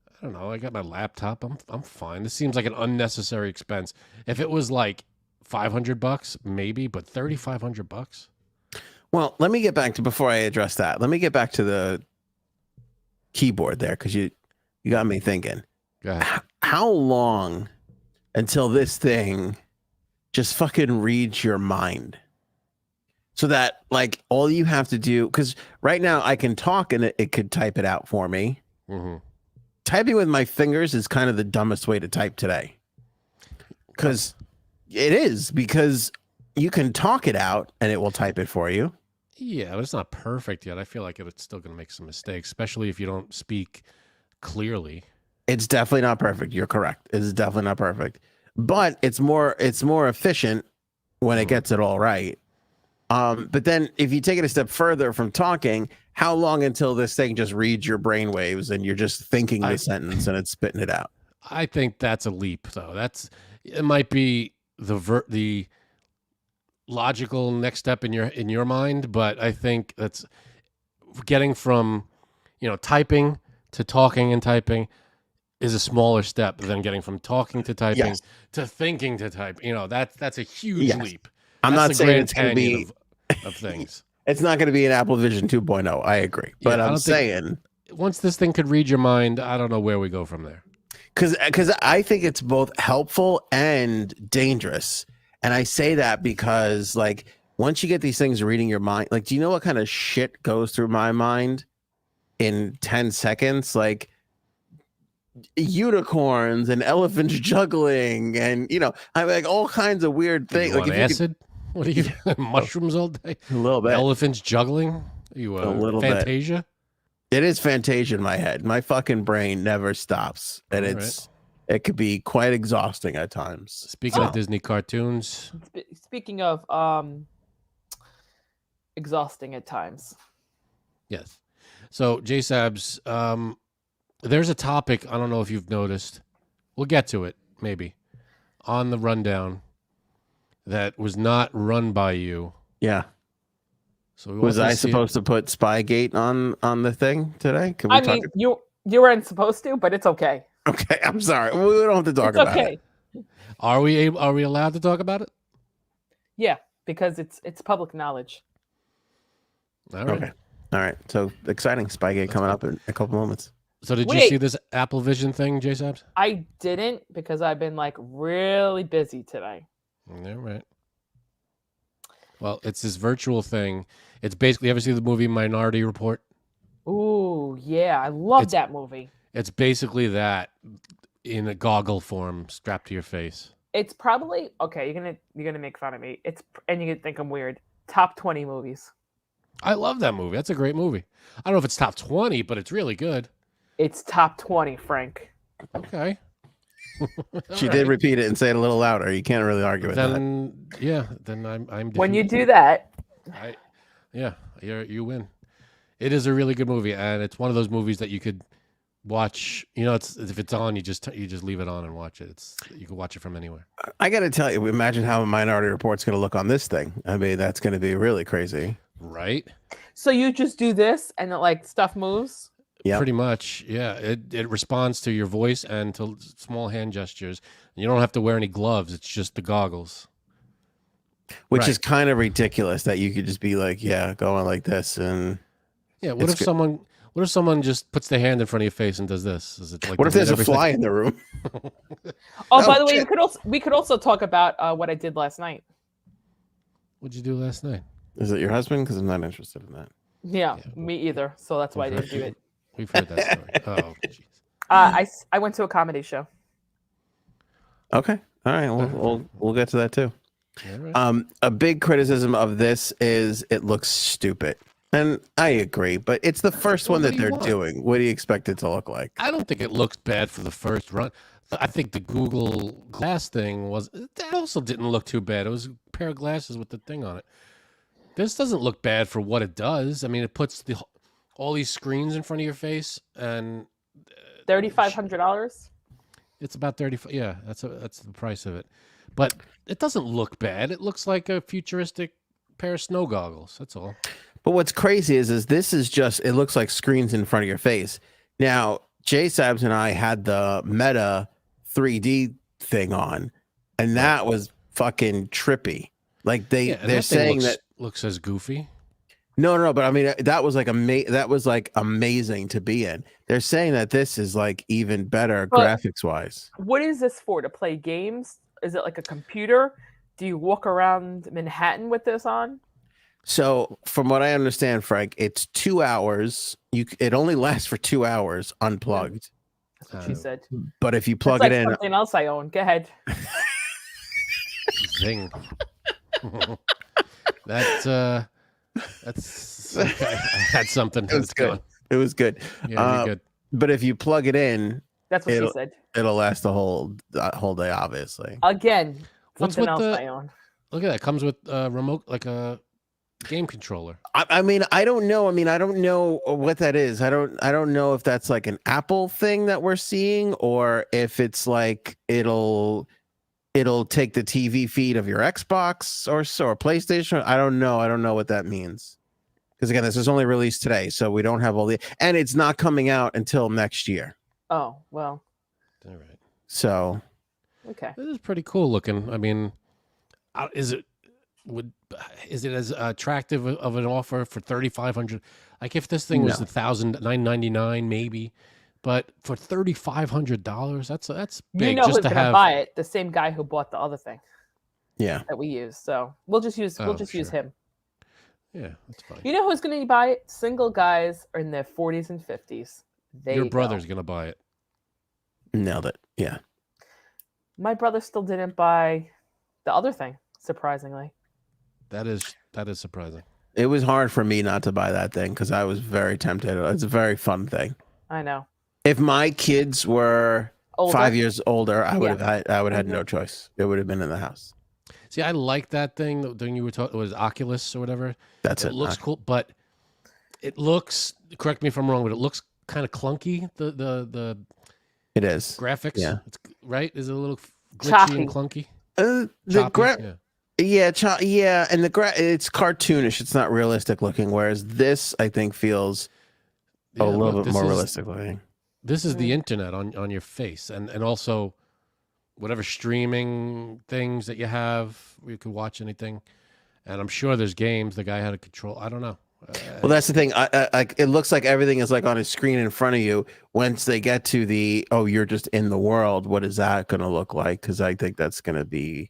I don't know. I got my laptop. I'm fine. This seems like an unnecessary expense. If it was like $500, maybe, but $3,500. Well, let me get back to, before I address that, let me get back to the keyboard there, because you got me thinking. Go ahead. how long until this thing just fucking reads your mind? So that like all you have to do, because right now I can talk and it could type it out for me. Mm-hmm. Typing with my fingers is kind of the dumbest way to type today. Because it is, because you can talk it out and it will type it for you. Yeah, but it's not perfect yet. I feel like it's still going to make some mistakes, especially if you don't speak clearly. It's definitely not perfect. You're correct. It's definitely not perfect, but it's more efficient when it gets it all right. But then if you take it a step further from talking, how long until this thing just reads your brainwaves and you're just thinking the sentence and it's spitting it out? I think that's a leap, though. It might be the logical next step in your mind, but I think that's getting from typing to talking and typing is a smaller step than getting from talking to typing to thinking to type. That's a huge leap. I'm that's not saying it's going to be of things. It's not going to be an Apple Vision 2.0. I agree, but I'm saying once this thing could read your mind, I don't know where we go from there. Because I think it's both helpful and dangerous, and I say that because like once you get these things reading your mind, like do you know what kind of shit goes through my mind in 10 seconds? Like unicorns and elephants juggling, and I'm like all kinds of weird things. Like acid. What are you mushrooms all day? A little bit. Elephants juggling. Are you a little Fantasia? Bit. It is Fantasia in my head. My fucking brain never stops, and it could be quite exhausting at times. Speaking of Disney cartoons. Speaking of exhausting at times. Yes. So J-Sabs, there's a topic, I don't know if you've noticed. We'll get to it, maybe, on the rundown that was not run by you. Yeah. So was I supposed to put Spygate on the thing today? I mean, you weren't supposed to, but it's okay. Okay, I'm sorry. We don't have to talk about it. Are we allowed to talk about it? Yeah, because it's public knowledge. All right. Okay. All right. So exciting Spygate coming up in a couple moments. So did you see this Apple Vision thing, J-Sabs? I didn't, because I've been like really busy today. Yeah, right. Well, it's this virtual thing. It's basically, ever see the movie Minority Report? Ooh, yeah. I love that movie. It's basically that in a goggle form strapped to your face. It's probably, okay, you're gonna make fun of me. And you're gonna think I'm weird. Top 20 movies. I love that movie. That's a great movie. I don't know if it's top 20, but it's really good. It's top 20, Frank. Okay. She did repeat it and say it a little louder. You can't really argue with that. Yeah, then I'm defeated. When you do that, you win. It is a really good movie, and it's one of those movies that you could watch. If it's on, you just leave it on and watch it. You can watch it from anywhere. I got to tell you, imagine how a Minority Report's going to look on this thing. I mean, that's going to be really crazy, right? So you just do this, and stuff moves. Yeah, pretty much. Yeah, it responds to your voice and to small hand gestures. You don't have to wear any gloves. It's just the goggles. Which is kind of ridiculous that you could just be like, going like this and what if someone just puts their hand in front of your face and does this? Is it like what if there's a fly in the room? By the way, we could also talk about what I did last night. What'd you do last night? Is it your husband? Because I'm not interested in that. Yeah, me either. So that's why I didn't do it. We've heard that story. Oh, jeez. I went to a comedy show. Okay. All right. We'll get to that too. Right. A big criticism of this is it looks stupid. And I agree, but it's the first one that they're doing. What do you expect it to look like? I don't think it looks bad for the first run. I think the Google Glass thing that also didn't look too bad. It was a pair of glasses with the thing on it. This doesn't look bad for what it does. I mean, it puts all these screens in front of your face, and $3,500. It's about 35. Yeah, that's the price of it. But it doesn't look bad. It looks like a futuristic pair of snow goggles. That's all. But what's crazy is this is just, it looks like screens in front of your face. Now, J-Sabs and I had the Meta 3D thing on, and that was fucking trippy. Like they're saying that looks as goofy. No, but I mean that was like amazing to be in. They're saying that this is like even better But- graphics wise. What is this for? To play games? Is it like a computer? Do you walk around Manhattan with this on? So, from what I understand, Frank, it's 2 hours. It only lasts for 2 hours unplugged. That's what she said. But if you plug That's it like in, something else I own. Go ahead. Zing. That's that's something. It was That's good. gone. It was good. Yeah, you're good. But if you plug it in, That's what she said. it'll last the whole day, obviously. Again, What's something with else the- I own. Look at that. Comes with a remote, like a game controller. I mean, I don't know. I mean, I don't know what that is. I don't know if that's like an Apple thing that we're seeing, or if it's like it'll take the TV feed of your Xbox or PlayStation. I don't know. I don't know what that means. Because again, this is only released today, so we don't have and it's not coming out until next year. Oh, well. All right. So Okay. This is pretty cool looking. I mean, is it as attractive of an offer for $3,500? Like if this thing was No. $1,999 maybe, but for $3,500, that's big. You know just who's to gonna have. buy it? The same guy who bought the other thing yeah, that we use. So we'll just use Oh, use sure. him. Yeah, that's fine. You know who's gonna buy it? Single guys are in their 40s and 50s. Your brother's gonna buy it. nailed it. Yeah. My brother still didn't buy the other thing, surprisingly. That is surprising. It was hard for me not to buy that thing because I was very tempted. It's a very fun thing. I know. If my kids were Older? 5 years older, I would Yeah. have had no choice. It would have been in the house. See, I like that thing. The thing you were talking was Oculus or whatever. That's it. It looks cool, but it looks. Correct me if I'm wrong, but it looks kind of clunky. The It is. graphics. Yeah. It's, right? Is it a little glitchy Choppy. and clunky? The Choppy? yeah, and it's cartoonish. It's not realistic looking. Whereas this, I think, feels a little look, bit this more is- realistic looking. This is the internet on your face, and also whatever streaming things that you have, you can watch anything. And I'm sure there's games the guy had to control. I don't know. Well, that's the thing. Like it looks like everything is like on a screen in front of you. Once they get to you're just in the world. What is that going to look like? Because I think that's going to be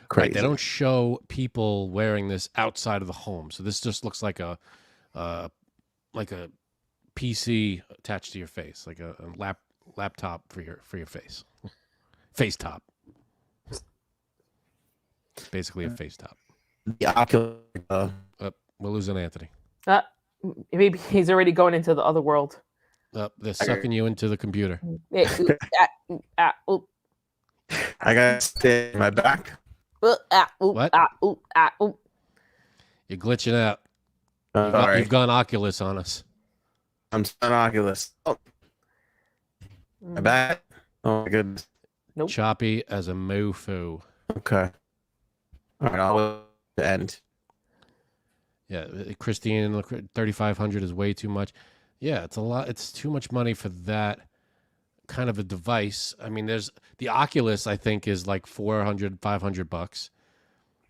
crazy. Right, they don't show people wearing this outside of the home, so this just looks like a PC attached to your face, like a laptop for your face, face top. Basically a face top. The Oculus. We're losing Anthony. Maybe he's already going into the other world. They're sucking you into the computer. I got to stay my back. What? You're glitching out. Sorry, You've gone Oculus on us. I'm on Oculus. Oh, my back. Oh my goodness. Nope. Choppy as a mofo. Okay. All right. I'll end. Yeah, Christine, 3,500 is way too much. Yeah, it's a lot. It's too much money for that kind of a device. I mean, there's the Oculus, I think, is like $400-$500,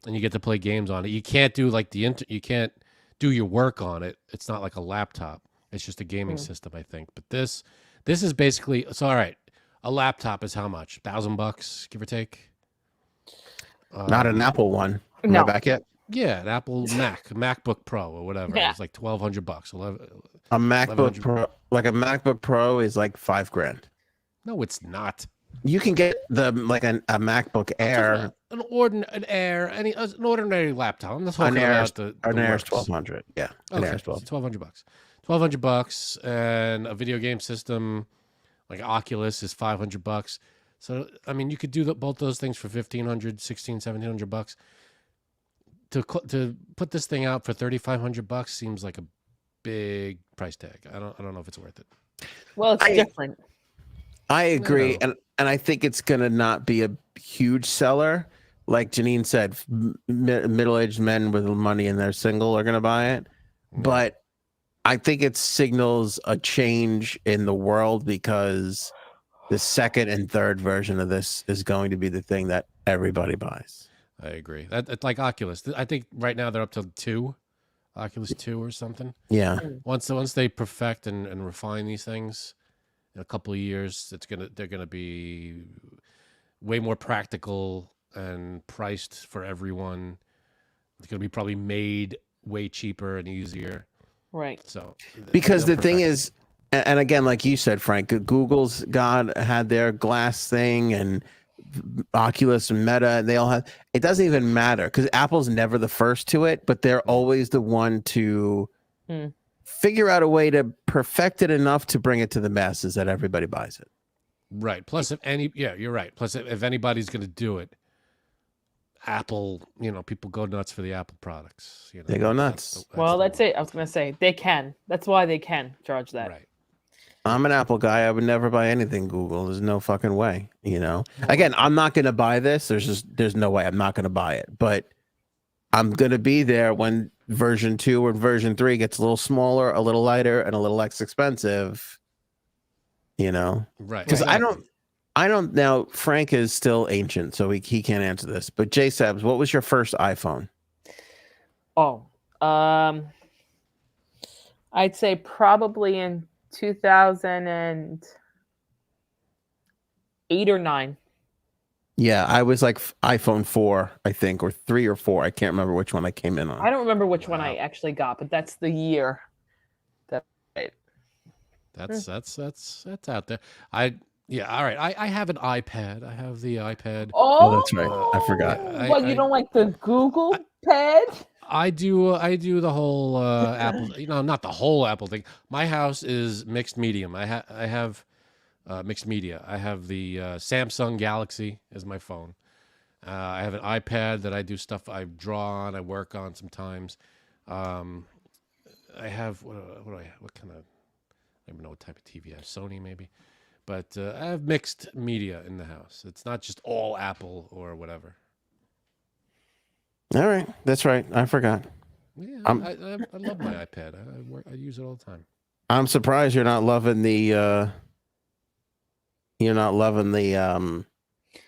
and you get to play games on it. You can't do like you can't do your work on it. It's not like a laptop. It's just a gaming system, I think. But this is basically, it's all right. A laptop is how much? $1,000, give or take. Not an Apple one. Am No. I back yet? Yeah, an Apple MacBook Pro or whatever. Yeah. It's like $1,200. A MacBook 1100. Pro, like a MacBook Pro, is like $5,000. No, it's not. You can get a MacBook Air. An ordinary laptop. I'm not talking An Air, about the an Air is works. $1,200. Yeah, an Okay, Air is so $1,200. $1,200. $1,200 and a video game system like Oculus is $500. So I mean, you could do both those things for $1,500, $1,600, $1,700. To put this thing out for $3,500 seems like a big price tag. I don't know if it's worth it. Well, it's different. I agree, No. and I think it's gonna not be a huge seller. Like Janine said, middle-aged men with money and they're single are gonna buy it. But I think it signals a change in the world because the second and third version of this is going to be the thing that everybody buys. I agree. It's like Oculus. I think right now they're up to 2 Oculus 2 or something. Yeah. Once they perfect and refine these things in a couple of years, they're gonna be way more practical and priced for everyone. It's gonna be probably made way cheaper and easier. Right. So Because they'll the thing perfect it. is, and again, like you said, Frank, Google's had their glass thing, and Oculus and Meta, they all have. It doesn't even matter because Apple's never the first to it, but they're always the one to figure out a way to perfect it enough to bring it to the masses that everybody buys it. Right. Plus, you're right. Plus, if anybody's gonna do it, Apple, people go nuts for the Apple products. They go nuts. That's it. I was going to say they can. That's why they can charge that. Right. I'm an Apple guy. I would never buy anything Google. There's no fucking way. Again, I'm not going to buy this. There's no way I'm not going to buy it. But I'm going to be there when version 2 or version 3 gets a little smaller, a little lighter, and a little less expensive. Right. Because I don't now. Frank is still ancient, so he can't answer this. But J Sabs, what was your first iPhone? Oh, I'd say probably in 2008 or 9. Yeah, I was like iPhone 4, I think, or 3 or 4. I can't remember which one I came in on. I don't remember which one I actually got, but that's the year. That's out there. All right. I have an iPad. I have the iPad. Oh, that's right. I forgot. You don't like the Google Pad? I do the whole Apple. Not the whole Apple thing. My house is mixed medium. I have mixed media. I have the Samsung Galaxy as my phone. I have an iPad that I do stuff I draw on. I work on sometimes. I have what do I have? What kind of? I don't even know what type of TV I have. Sony maybe. But I have mixed media in the house. It's not just all Apple or whatever. All right, that's right. I forgot. Yeah, I love my iPad. I use it all the time. I'm surprised you're not loving the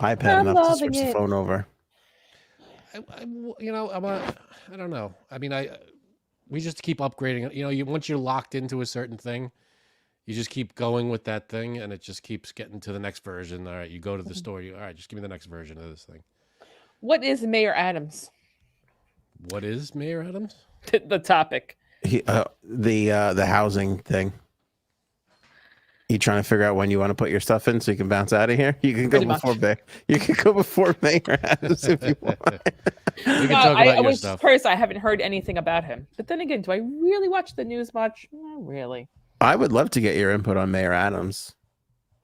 iPad enough to switch the phone over. I don't know. I mean, we just keep upgrading. Once you're locked into a certain thing, you just keep going with that thing, and it just keeps getting to the next version. All right, you go to the store. All right, just give me the next version of this thing. What is Mayor Adams? What is Mayor Adams? The topic. The housing thing. You trying to figure out when you want to put your stuff in so you can bounce out of here? You can go before Mayor Adams if you want. We can talk about your stuff. First, I haven't heard anything about him. But then again, do I really watch the news much? Not really. I would love to get your input on Mayor Adams.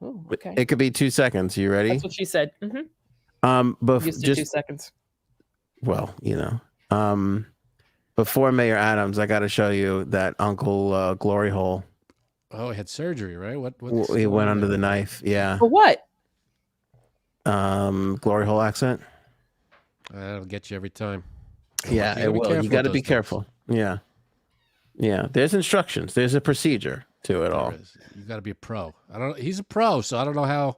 Ooh, okay. It could be 2 seconds. You ready? That's what she said. Mm-hmm. Just 2 seconds. Well, before Mayor Adams, I got to show you that Uncle Glory Hole. Oh, he had surgery, right? What? He went under the knife. Yeah. For what? Glory Hole accent. That'll get you every time. Yeah, it will. You got to be careful. Yeah. Yeah. There's instructions. There's a procedure to it all. You got to be a pro. He's a pro, so I don't know how.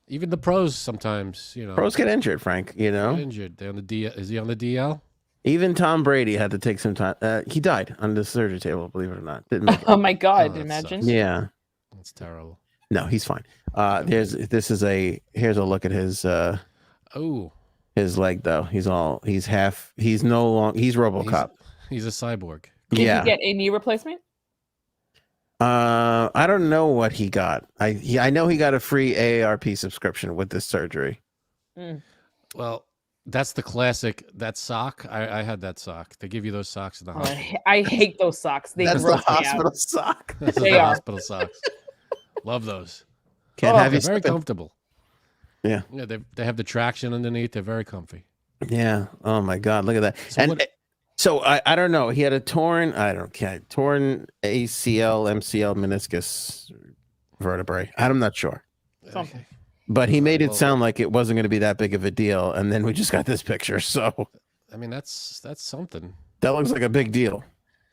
Even the pros sometimes, Pros get injured, Frank. Get injured. They're on the DL. Is he on the DL? Even Tom Brady had to take some time. He died on the surgery table, believe it or not. Didn't make it. Oh my God! Imagine. Sucks. Yeah. That's terrible. No, he's fine. Here's a look at his his leg though. He's RoboCop. He's a cyborg. Did he get a knee replacement? I don't know what he got. I know he got a free AARP subscription with this surgery. Well, that's the classic. That sock. I had that sock. They give you those socks in the hospital. I hate those socks. That's the hospital sock. That's the hospital socks. Love those. Can't have you very comfortable. Yeah. Yeah. They have the traction underneath. They're very comfy. Yeah. Oh my God. Look at that. So I don't know. He had a torn ACL, MCL, meniscus vertebrae. I'm not sure. Okay. But he made it sound like it wasn't going to be that big of a deal, and then we just got this picture. So I mean, that's something. That looks like a big deal.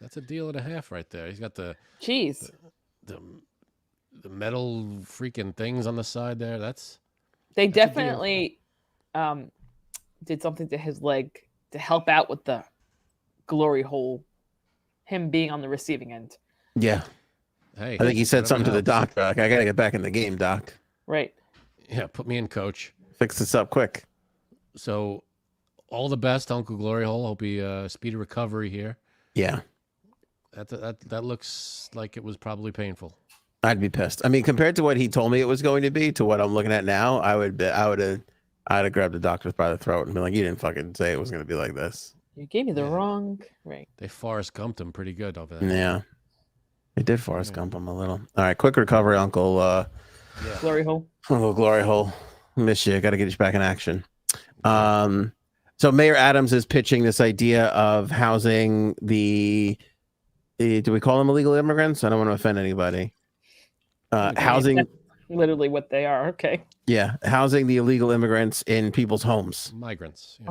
That's a deal and a half right there. He's got the metal freaking things on the side there. They definitely did something to his leg to help out with the glory hole him being on the receiving end. Yeah. Hey, I think he said whatever something to the helps. doctor. Like, I got to get back in the game, doc. Right. Yeah, put me in, coach. Fix this up quick. So, all the best, Uncle Glory Hole. Hope he speedy recovery here. Yeah. That looks like it was probably painful. I'd be pissed. I mean, compared to what he told me it was going to be to what I'm looking at now, I'd have grabbed the doctor by the throat and been like, "You didn't fucking say it was going to be like this." You gave me the Yeah. wrong. Right. They Forrest Gumped him pretty good over there. Yeah. It did Forrest Yeah. Gump him a little. All right, quick recovery, Uncle. Yeah. Glory hole. Uncle Glory Hole. Miss you. Got to get you back in action. So Mayor Adams is pitching this idea of housing do we call them illegal immigrants? I don't want to offend anybody. Housing, That's literally what they are. Okay. yeah, housing the illegal immigrants in people's homes. Migrants. Yeah.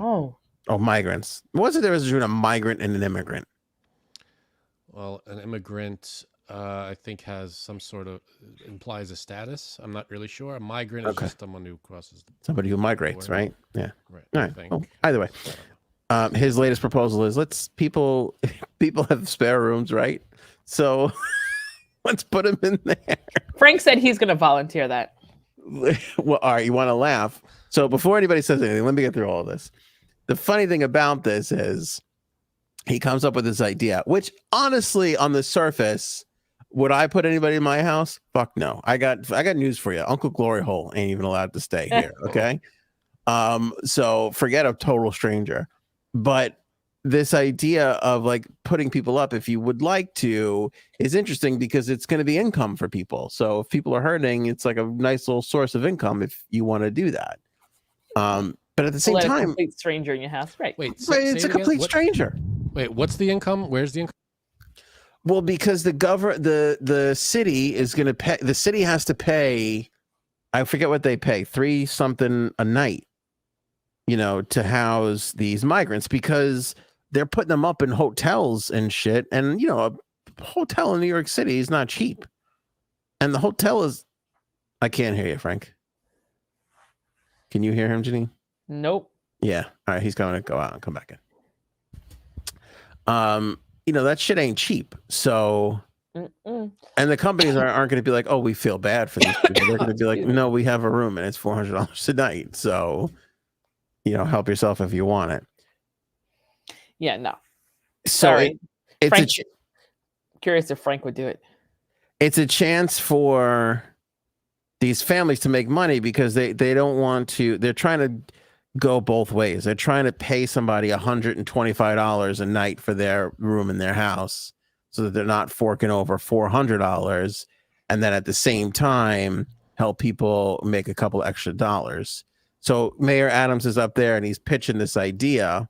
Oh, Migrants. What's the difference between a migrant and an immigrant? Well, an immigrant, I think, has some sort of implies a status. I'm not really sure. A migrant Okay. is just someone who crosses. Somebody who migrates, Border. right? Yeah. Right. All I right. think. Well, either way, his latest proposal is people have spare rooms, right? So let's put them in there. Frank said he's going to volunteer that. Well, all right, you want to laugh. So before anybody says anything, let me get through all of this. The funny thing about this is he comes up with this idea, which honestly, on the surface, would I put anybody in my house? Fuck no. I got news for you. Uncle Glory Hole ain't even allowed to stay here. Okay. So forget a total stranger. But this idea of like putting people up, if you would like to, is interesting because it's going to be income for people. So if people are hurting, it's like a nice little source of income if you want to do that. But at the same Let a time, complete stranger in your house. Right. Wait, it's say a it again? complete What- stranger. Wait, what's the income? Where's the income? Well, because the city is going to pay. The city has to pay. I forget what they pay. $3 something a night. To house these migrants because they're putting them up in hotels and shit. And a hotel in New York City is not cheap. And the hotel is. I can't hear you, Frank. Can you hear him, Janine? Nope. Yeah. All right. He's going to go out and come back in. That shit ain't cheap. So, Mm-mm. and the companies aren't going to be like, oh, we feel bad for these people. They're going to be like, no, we have a room and it's $400 a night. So, help yourself if you want it. Yeah, no. So Sorry. it's Frank, curious if Frank would do it. it's a chance for these families to make money because they don't want to. They're trying to go both ways. They're trying to pay somebody $125 a night for their room in their house so that they're not forking over $400, and then at the same time help people make a couple extra dollars. So Mayor Adams is up there and he's pitching this idea,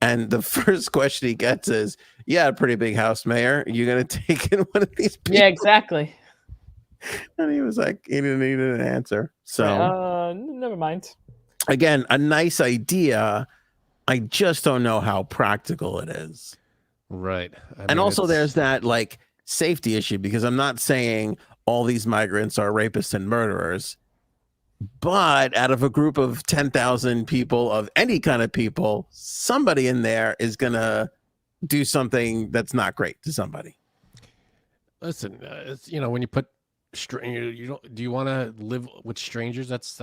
and the first question he gets is, "Yeah, a pretty big house, Mayor. You gonna take in one of these people?" Yeah, exactly. And he was like, he didn't answer. So Never mind. again, a nice idea. I just don't know how practical it is. Right. And also there's that like safety issue, because I'm not saying all these migrants are rapists and murderers, but out of a group of 10,000 people, of any kind of people, somebody in there is going to do something that's not great to somebody. Listen, it's, when you put you don't, do you want to live with strangers? That's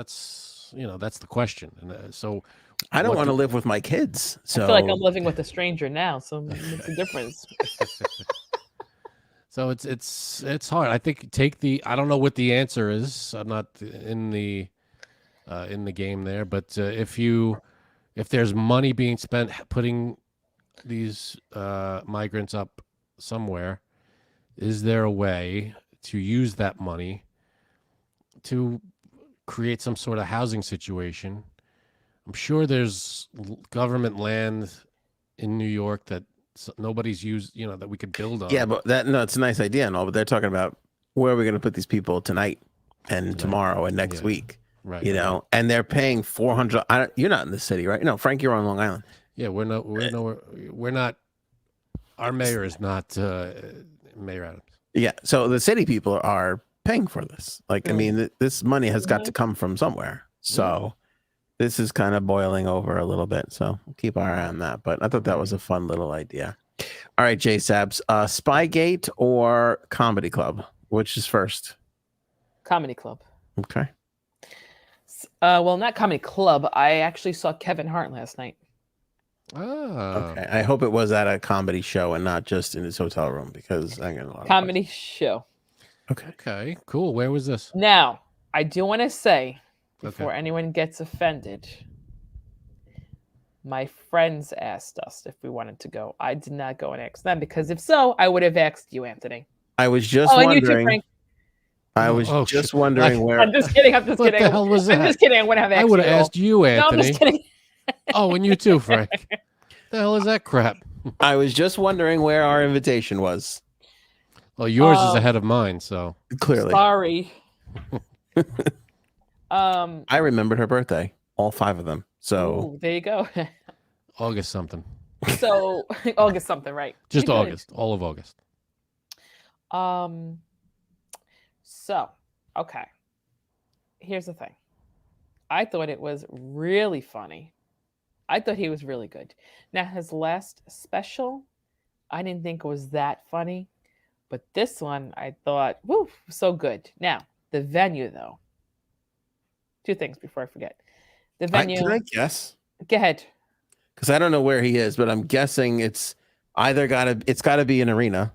the question. And so I don't what want to do- live with my kids. So I feel like I'm living with a stranger now, so what's the difference? So it's hard. I think I don't know what the answer is. I'm not in the game there, but if there's money being spent putting these migrants up somewhere, is there a way to use that money to create some sort of housing situation? I'm sure there's government land in New York that nobody's used, that we could build on. yeah, but it's a nice idea and all, but they're talking about where are we going to put these people tonight and tomorrow and next week, right? And they're paying $400. You're not in the city, right? No, Frank, you're on Long Island. Yeah, we're not. Our mayor is not Mayor Adams. Yeah, so the city people are paying for this. Like, I mean, this money has got to come from somewhere. So this is kind of boiling over a little bit. So we'll keep our eye on that. But I thought that was a fun little idea. All right, J Sabs. Spygate or Comedy Club? Which is first? Comedy Club. Okay. Well, not Comedy Club. I actually saw Kevin Hart last night. Oh. Okay. I hope it was at a comedy show and not just in his hotel room because I got a lot of Comedy show. questions. Okay. Okay. Cool. Where was this? Now, I do want to say, before Okay. anyone gets offended, my friends asked us if we wanted to go. I did not go and ask them because if so, I would have asked you, Anthony. I was just And you too, wondering. Frank. I was Oh, just shit. wondering where. I'm just kidding. I'm just What kidding. the hell was I'm that? just kidding. I would have asked I would have you all. asked you, No, I'm Anthony. just kidding. Oh, and you too, Frank. The hell is that crap? I was just wondering where our invitation was. Well, yours is ahead of mine, so. Clearly, Sorry. I remembered her birthday, all 5 of them. So Ooh, there you go. August something. So August something, right? Just You're good. August. All of August. So, okay. Here's the thing. I thought it was really funny. I thought he was really good. Now, his last special, I didn't think was that funny, but this one I thought, woo, so good. Now, the venue, though. 2 things before I forget. The venue. can I guess? Go ahead. Because I don't know where he is, but I'm guessing it's either it's got to be an arena.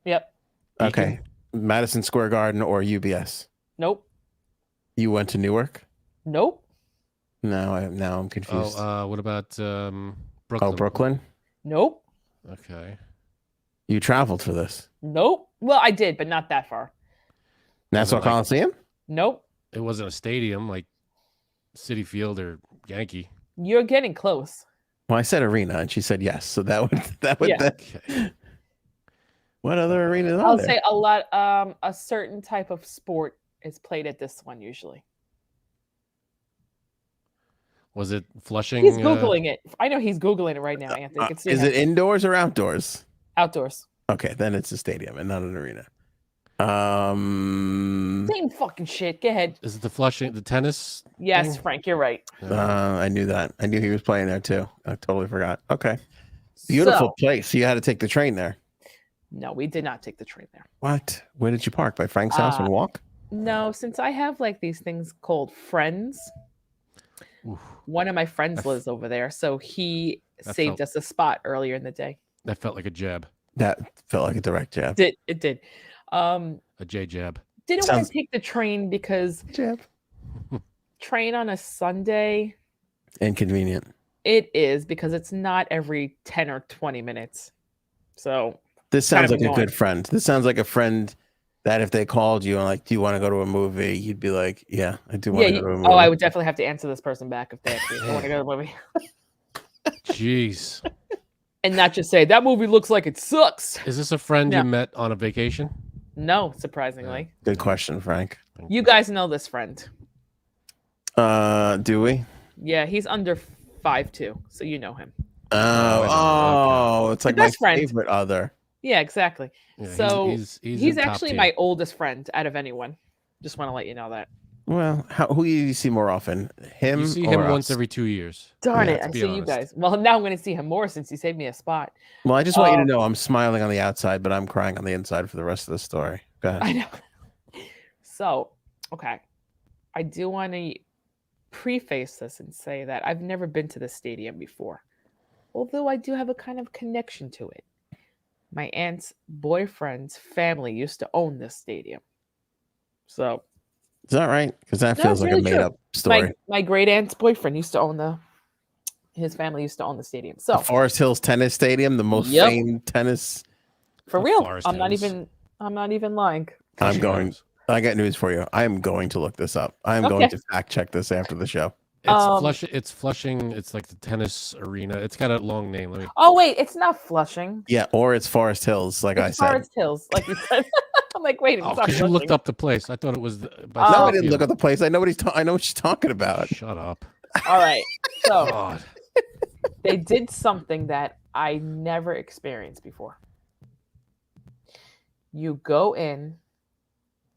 Yep. Okay, Madison Square Garden or UBS. Nope. You went to Newark? Nope. No, now I'm confused. Oh, what about Brooklyn? Oh, Brooklyn? Nope. Okay. You traveled for this? Nope. Well, I did, but not that far. Nassau like- Coliseum? Nope. It wasn't a stadium like City Field or Yankee. You're getting close. Well, I said arena, and she said yes. So that would. Yeah. Okay. What other arenas are I'll there? say a certain type of sport is played at this one usually. Was it Flushing? He's Googling it. I know he's Googling it right now, Anthony. You can see Is him. it indoors or outdoors? Outdoors? Okay, then it's a stadium and not an arena. Same fucking shit. Go ahead. Is it the Flushing, the tennis? Yes, thing? Frank, you're right. I knew that. I knew he was playing there too. I totally forgot. Okay, beautiful So, place. You had to take the train there. no, we did not take the train there. What? Where did you park? By Frank's house and walk? No, since I have like these things called friends, Oof, one of my friends lives over there, so he saved us a spot earlier in the day. that felt like a jab, That felt like a direct jab. It did. a J jab. Didn't want Sounds- to take the train because Jab. train on a Sunday, Inconvenient. it is because it's not every 10 or 20 minutes. So This sounds Kind like of a good friend. This sounds like a friend that if they called you and like, do you want to go to a movie? You'd be like, yeah, I do want yeah, to go to a movie. oh, I would definitely have to answer this person back if they actually want to go to the movie. Jeez. And not just say that movie looks like it sucks. Is this a friend No. you met on a vacation? No, surprisingly. Good question, Frank. You guys know this friend. Do we? Yeah, he's under 5'2", so you know him. Oh, it's like Your my best friend. favorite other. Yeah, exactly. Yeah, So, he's He's in top actually tier. my oldest friend out of anyone. Just want to let you know that. Well, who do you see more often? Him? You see him or once us? every 2 years. Darn Yeah, it, to I be see you honest. guys. Well, now I'm going to see him more since he saved me a spot. Well, I just want you to Oh. know I'm smiling on the outside, but I'm crying on the inside for the rest of the story. Go ahead. I know. So, okay. I do want to preface this and say that I've never been to the stadium before, although I do have a kind of connection to it. My aunt's boyfriend's family used to own this stadium. So, Is that right? Because that No, feels it's like really a made true. up story. my great aunt's boyfriend used to own his family used to own the stadium. So, The Forest Hills Tennis Stadium, the most Yep. famed tennis. for Not real, Forest I'm not Hills. even lying. I'm going. I got news for you. I am going to look this up. I am Okay. going to fact check this after the show. It's Flushing. It's like the tennis arena. It's got a long name. Let me. Oh wait, it's not Flushing. Yeah, or it's Forest Hills, like I It's said. Forest Hills, like you said. I'm like, wait, it's Oh, not because you Flushing. looked up the place. I thought it was. By Oh. No, I Southfield. didn't look at the place. I know I know what she's talking about. Shut up. All right, so God. they did something that I never experienced before. You go in,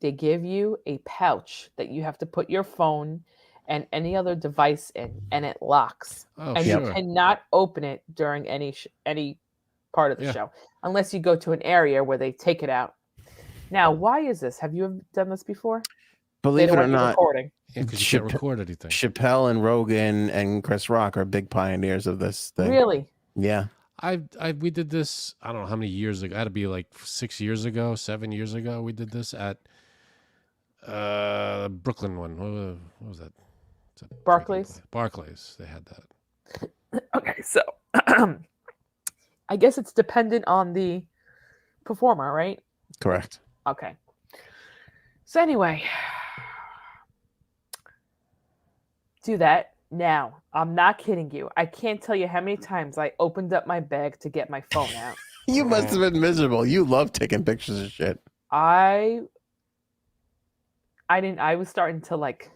they give you a pouch that you have to put your phone and any other device in, and it locks. Oh, And sure. you cannot open it during any part of the Yeah. show, unless you go to an area where they take it out. Now, why is this? Have you done this before? They Believe don't it or want you not, recording. Yeah, because you can't record anything. Chappelle and Rogan and Chris Rock are big pioneers of this thing. Really? Yeah. We did this. I don't know how many years ago. It had to be like 6 years ago, 7 years ago. We did this at Brooklyn one. What was that? It's a freaking Barclays? place. Barclays. They had that. Okay, so I guess it's dependent on the performer, right? Correct. Okay. So anyway, do that now. I'm not kidding you. I can't tell you how many times I opened up my bag to get my phone out. You must have been miserable. You love taking pictures of shit. I didn't. I was starting to like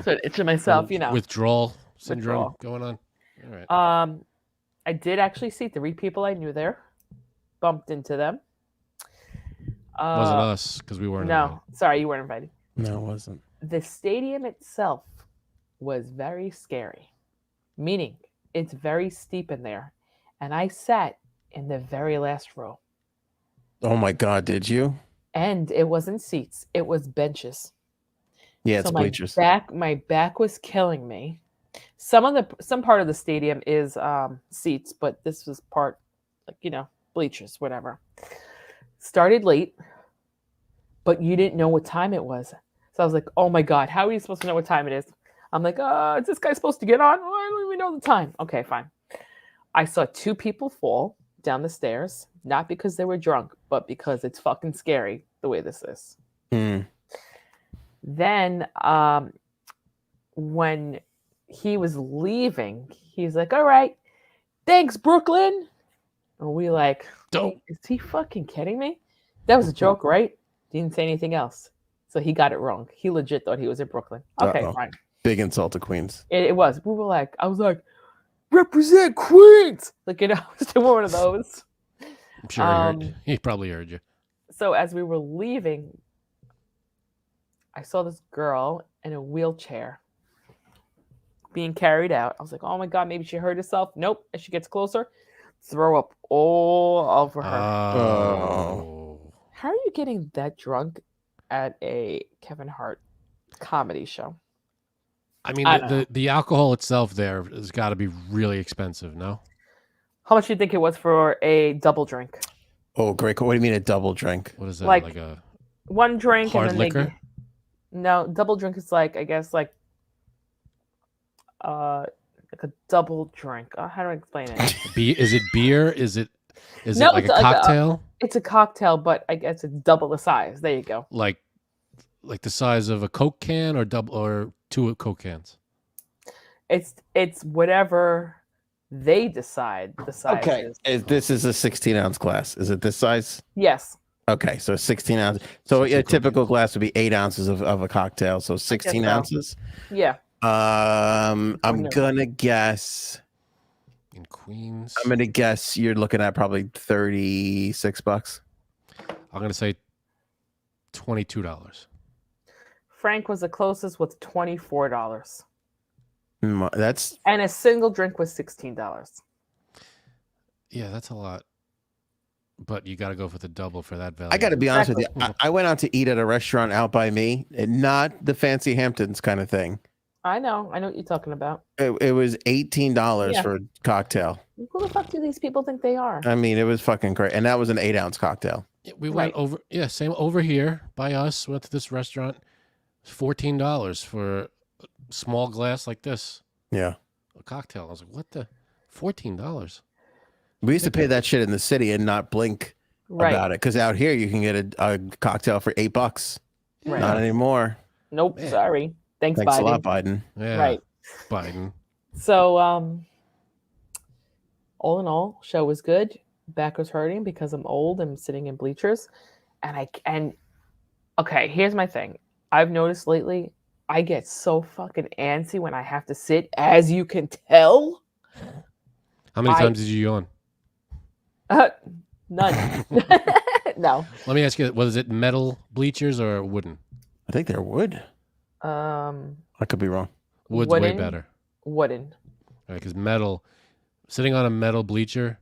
start itching myself, you know. Withdrawal syndrome Withdrawal. going on. All right. I did actually see 3 people I knew there. Bumped into them. Wasn't us because we weren't. No, invited. sorry, you weren't invited. No, it wasn't. The stadium itself was very scary, meaning it's very steep in there, and I sat in the very last row. Oh my God, did you? And it wasn't seats; it was benches. Yeah, it's So bleachers. my back was killing me. Some part of the stadium is seats, but this was part, like, you know, bleachers, whatever. Started late, but you didn't know what time it was. So I was like, oh my God, how are you supposed to know what time it is? I'm like, is this guy supposed to get on? Why don't we know the time? Okay, fine. I saw 2 people fall down the stairs, not because they were drunk, but because it's fucking scary the way this is. Hmm. Then when he was leaving, he's like, all right, thanks, Brooklyn. And we like, Don't. is he fucking kidding me? That was a joke, right? Didn't say anything else. So he got it wrong. He legit thought he was in Brooklyn. Okay, Uh-oh. fine. Big insult to Queens. It was. We were like, I was like, represent Queens. Like, you know, I was doing one of those. I'm sure he heard you. He probably heard you. So as we were leaving, I saw this girl in a wheelchair being carried out. I was like, oh my God, maybe she hurt herself. Nope. As she gets closer, throw up all over her. Oh. How are you getting that drunk at a Kevin Hart comedy show? I mean, I the alcohol itself there has got to be really expensive, no? How much do you think it was for a double drink? Oh, great. What do you mean a double drink? What is that? Like- Like a One drink hard and then liquor? No, double drink is like, I guess, like a double drink. How do I explain it? Is it beer? Is it No, like a it's like a- cocktail? It's a cocktail, but I guess it's double the size. There you go. Like the size of a Coke can or 2 Coke cans? It's whatever they decide the size Okay. is. This is a 16-ounce glass. Is it this size? Yes. Okay, so 16 ounces. So So a 2 typical cookies. glass would be 8 ounces of a cocktail. So 16 so. ounces. Yeah. I'm no. gonna guess. In Queens? I'm gonna guess you're looking at probably $36. I'm going to say $22. Frank was the closest with $24. That's And a single drink was $16. Yeah, that's a lot. But you got to go for the double for that value. I got to be honest with you. Exactly. I went out to eat at a restaurant out by me, and not the fancy Hamptons kind of thing. I know what you're talking about. It was $18 Yeah. for a cocktail. Who the fuck do these people think they are? I mean, it was fucking great, and that was an 8-ounce cocktail. Yeah, we went Right. over. Yeah, same over here by us. Went to this restaurant. $14 for a small glass like this, Yeah, a cocktail. I was like, what the? $14. we used to pay that shit in the city and not blink Right. about it, because out here you can get a cocktail for $8. Right. Not anymore. Nope. Man. Sorry. Thanks, Thanks Biden. a lot, Biden. Yeah, Right. Biden. So, all in all, show was good. Back was hurting because I'm old and sitting in bleachers, and okay, here's my thing. I've noticed lately I get so fucking antsy when I have to sit, as you can tell. How many I- times did you yawn? None. No. Let me ask you, was it metal bleachers or wooden? I think they're wood. I could be wrong. Wood's way Wooden. better. Wooden. Because metal, sitting on a metal bleacher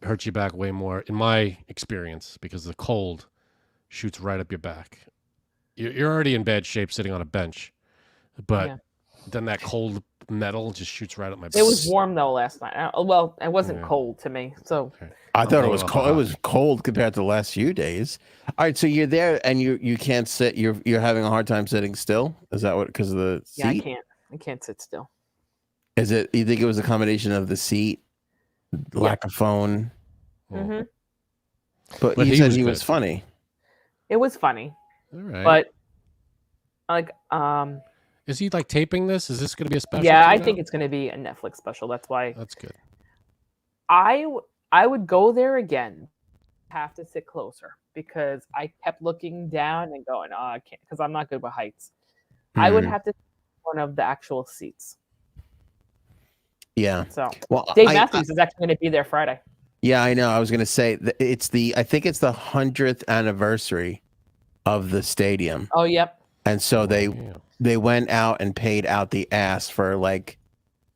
hurts your back way more, in my experience, because the cold shoots right up your back. You're already in bad shape sitting on a bench, but Yeah. then that cold metal just shoots right up my back. It was warm though last night. Well, it wasn't Yeah. cold to me. So I thought it going was off cold. of It was cold compared to the last few days. All right, so you're there and you can't sit. You're having a hard time sitting still. Is that what? Because of the yeah, seat? I can't sit still. Is it? You think it was a combination of the seat, lack of phone? Hmm. But But you he said was he good. was funny. It was funny, All right. but like Is he like taping this? Is this going to be a special? yeah, I comes think out? it's going to be a Netflix special. That's why That's good. I would go there again. Have to sit closer because I kept looking down and going, oh, I can't, because I'm not good with heights. I would have to sit one of the actual seats. Yeah. So Well, Dave Matthews is actually going to be there Friday. yeah, I know. I was going to say I think it's the 100th anniversary of the stadium, Oh, yep. and so Yeah. they went out and paid out the ass for like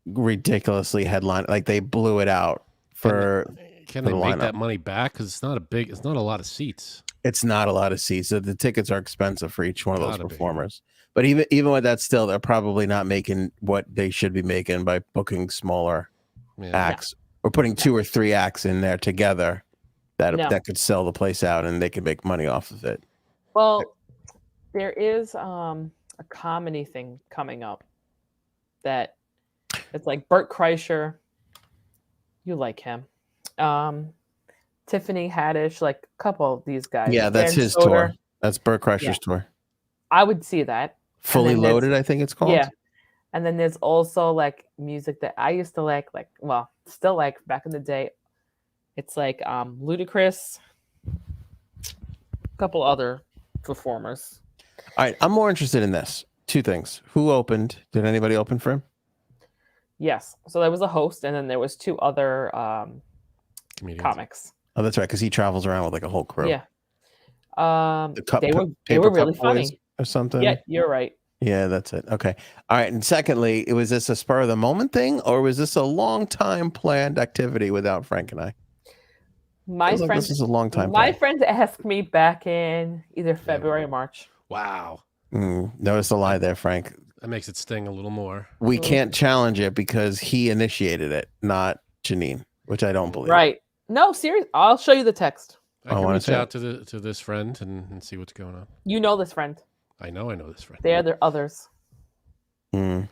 ridiculously headline. Like they blew it out for. Can for they the make lineup. that money back? Because it's not a lot of seats. It's not a lot of seats. The tickets are expensive for each one of those Gotta be. performers. But even with that, still, they're probably not making what they should be making by booking smaller Yeah. acts or putting 2 or 3 acts in there together that No. that could sell the place out and they could make money off of it. Well, there is a comedy thing coming up that it's like Bert Kreischer. You like him. Tiffany Haddish, like a couple of these guys. Yeah, that's Dan his Soder. tour. That's Bert Kreischer's Yeah. tour. I would see that. Fully then there's- Loaded, I think it's called. Yeah. And then there's also like music that I used to like, well, still like back in the day. It's like Ludacris, a couple other performers. All right, I'm more interested in this. 2 things. Who opened? Did anybody open for him? Yes. So there was a host, and then there was 2 other Comedians. comics. Oh, that's right, because he travels around with like a whole crew. Yeah. The They were Paper really Cup Boys funny. or something. Yeah, you're right. Yeah, that's it. Okay. All right. And secondly, was this a spur of the moment thing or was this a long time planned activity without Frank and I? My Feels like friends, this is a long time. my plan. friends asked me back in either February or March. Wow. Notice the lie there, Frank. That makes it sting a little more. We can't challenge it because he initiated it, not Janine, which I don't believe. Right. No, serious. I'll show you the text. I can wanna reach see out to this friend and see what's going on. You know this friend. I know this friend. They're the others. You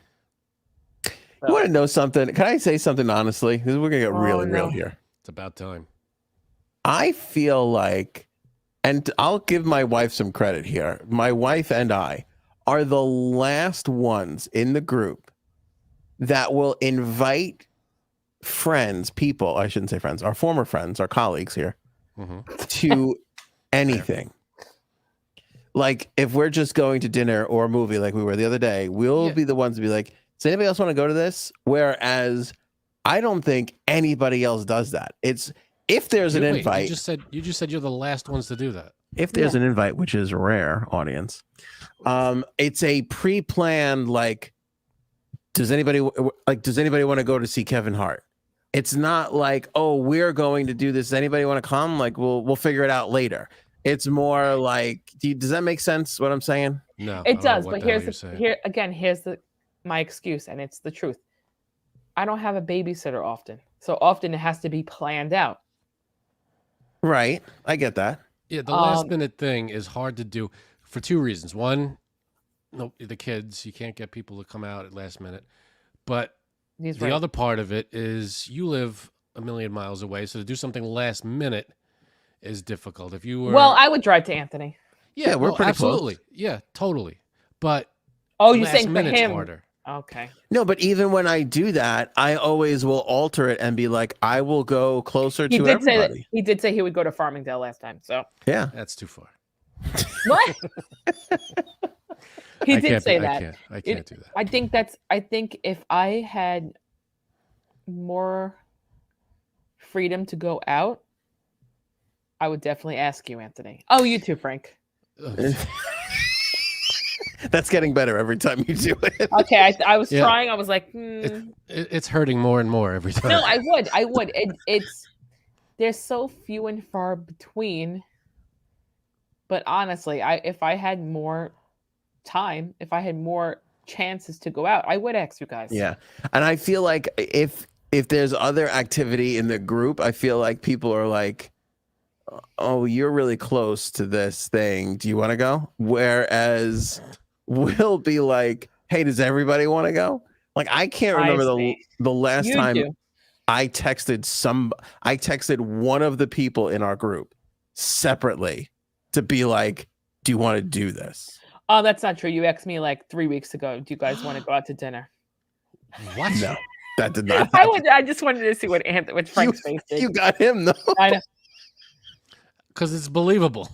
So- want to know something? Can I say something honestly? 'Cause we're going to get really real no. here. It's about time. I feel like, and I'll give my wife some credit here. My wife and I are the last ones in the group that will invite friends, people, I shouldn't say friends, our former friends, our colleagues here, to anything. Like if we're just going to dinner or a movie like we were the other day, we'll be the ones to be like, does anybody else want to go to this? Whereas I don't think anybody else does that. It's if there's an invite. You just said you're the last ones to do that. If there's an invite, which is rare, audience, it's a pre-planned like. Does anybody want to go to see Kevin Hart? It's not like, oh, we're going to do this. Does anybody want to come? Like, we'll figure it out later. It's more like, does that make sense? What I'm saying? No, It does, but here's my excuse, and it's the truth. I don't have a babysitter often, so often it has to be planned out. Right, I get that. Yeah, the last minute thing is hard to do for 2 reasons. One, no, the kids, you can't get people to come out at last minute. But the other part of it is you live a million miles away, so to do something last minute is difficult. If you were I would drive to Anthony. Yeah, we're pretty absolutely. close. Yeah, totally. But you're last saying for minute's him? harder. Okay. No, but even when I do that, I always will alter it and be like, I will go closer to everybody. He did say he would go to Farmingdale last time. So yeah, that's too far. What? He did say that. I can't do that. I think if I had more freedom to go out, I would definitely ask you, Anthony. Oh, you too, Frank. That's getting better every time you do it. Okay, I was trying. I was like, It's hurting more and more every time. No, I would. they're so few and far between. But honestly, if I had more time, if I had more chances to go out, I would ask you guys. Yeah. And I feel like if there's other activity in the group, I feel like people are like, oh, you're really close to this thing. Do you want to go? Whereas we'll be like, hey, does everybody want to go? Like, I can't remember the last time do. I texted one of the people in our group separately to be like, do you want to do this? Oh, that's not true. You asked me like 3 weeks ago, do you guys want to go out to dinner? What? No, that did not happen. I just wanted to see what Frank's face did. You got him, though. I know. Because it's believable.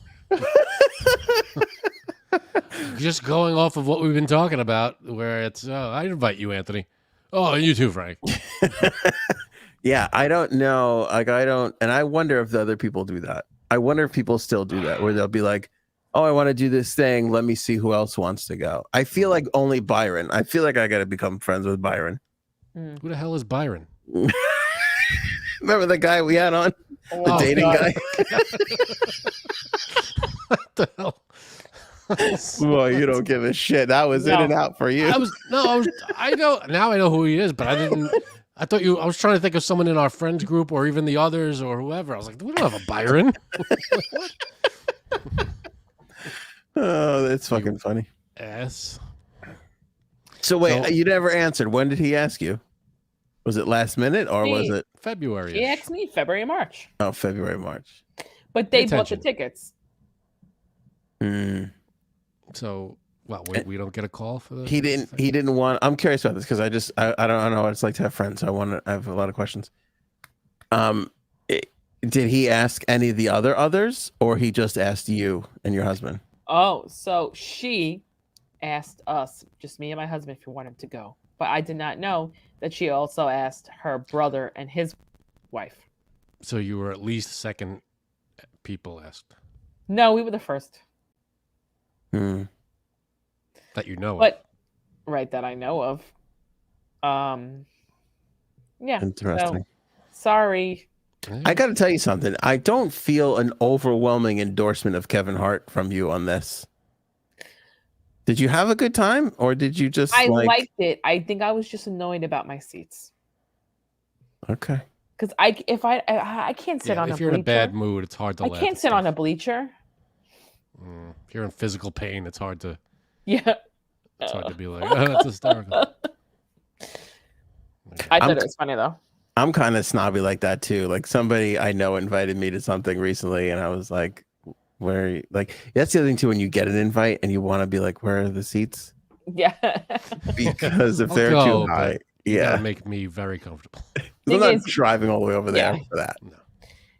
Just going off of what we've been talking about, where it's, oh, I invite you, Anthony. Oh, you too, Frank. Yeah, I don't know. Like, and I wonder if the other people do that. I wonder if people still do that, where they'll be like, oh, I want to do this thing. Let me see who else wants to go. I feel like only Byron. I feel like I got to become friends with Byron. Who the hell is Byron? Remember the guy we had on? The dating guy? What the hell? Boy, you don't give a shit. That was in and out for you. I know who he is, but I didn't. I was trying to think of someone in our friends group or even the others or whoever. I was like, we don't have a Byron. Oh, that's fucking funny. Yes. So wait, you never answered. When did he ask you? Was it last minute or was it February? He asked me February, March. Oh, February, March. But they bought the tickets. So, well, we don't get a call for this. He didn't want. I'm curious about this because I don't know what it's like to have friends. So I have a lot of questions. Did he ask any of the others, or he just asked you and your husband? Oh, so she asked us, just me and my husband, if we wanted to go. But I did not know that she also asked her brother and his wife. So you were at least second people asked. No, we were the first. That you know of. Right, that I know of. Yeah. Interesting. So, sorry. I got to tell you something. I don't feel an overwhelming endorsement of Kevin Hart from you on this. Did you have a good time, or did you just? I liked it. I think I was just annoyed about my seats. Okay. Because I can't sit on a bleacher. If you're in a bad mood, it's hard to laugh. I can't sit on a bleacher. If you're in physical pain, it's hard to. Yeah. It's hard to be like, oh, that's hysterical. I thought it was funny though. I'm kind of snobby like that too. Like somebody I know invited me to something recently, and I was like, "Where?" Are you? Like that's the other thing too. When you get an invite and you want to be like, "Where are the seats?" Yeah. Because if they're too high, yeah, make me very comfortable. I'm not driving all the way over there for that. No.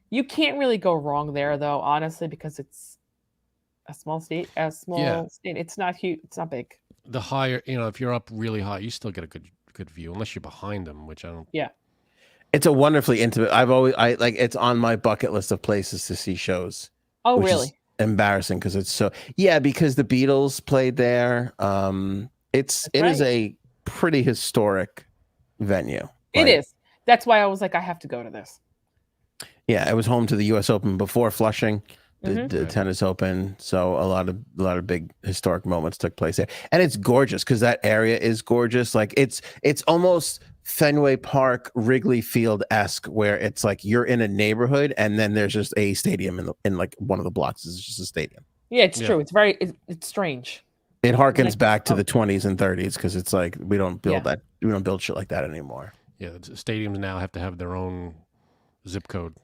You can't really go wrong there, though, honestly, because it's a small state. It's not huge. It's not big. The higher, if you're up really high, you still get a good view, unless you're behind them, which I don't. Yeah. It's a wonderfully intimate. It's on my bucket list of places to see shows. Oh, really? Embarrassing because it's because the Beatles played there. It is a pretty historic venue. It is. That's why I was like, I have to go to this. Yeah, it was home to the U.S. Open before Flushing, the tennis Open. So a lot of big historic moments took place there, and it's gorgeous because that area is gorgeous. Like it's almost Fenway Park, Wrigley Field-esque, where it's like you're in a neighborhood and then there's just a stadium in like one of the blocks is just a stadium. Yeah, it's true. It's strange. It harkens back to the 20s and 30s because it's like we don't build that. We don't build shit like that anymore. Yeah, stadiums now have to have their own zip code.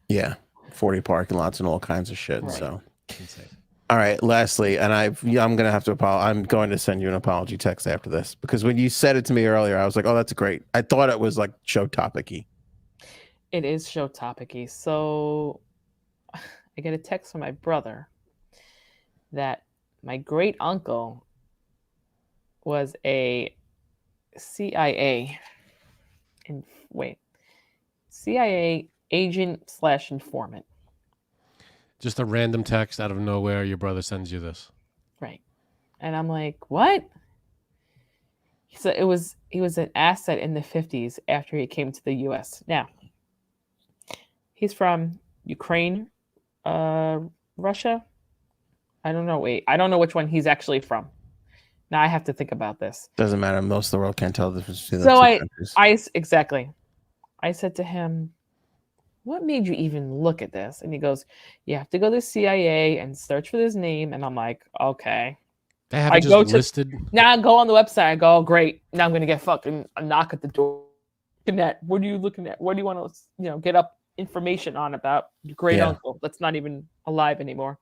Yeah, 40 parking lots and all kinds of shit. Right. So, insane. All right. Lastly, and I'm gonna have to apologize. I'm going to send you an apology text after this because when you said it to me earlier, I was like, "Oh, that's great." I thought it was like show topic-y. It is show topic-y. So, I get a text from my brother that my great uncle was a CIA agent / informant. Just a random text out of nowhere. Your brother sends you this. Right. And I'm like, what? So he was an asset in the 50s after he came to the U.S. Now, He's from Ukraine, Russia. I don't know. Wait, I don't know which one he's actually from. Now I have to think about this. Doesn't matter. Most of the world can't tell the difference between the So two countries. exactly. I said to him, "What made you even look at this?" And he goes, "You have to go to CIA and search for this name." And I'm like, "Okay." They have I it just go to- listed. Now I go on the website. I go, "Oh, great! Now I'm gonna get fucking a knock at the door. Looking at what are you looking at? What do you want to get up information on about your great Yeah. uncle that's not even alive anymore?"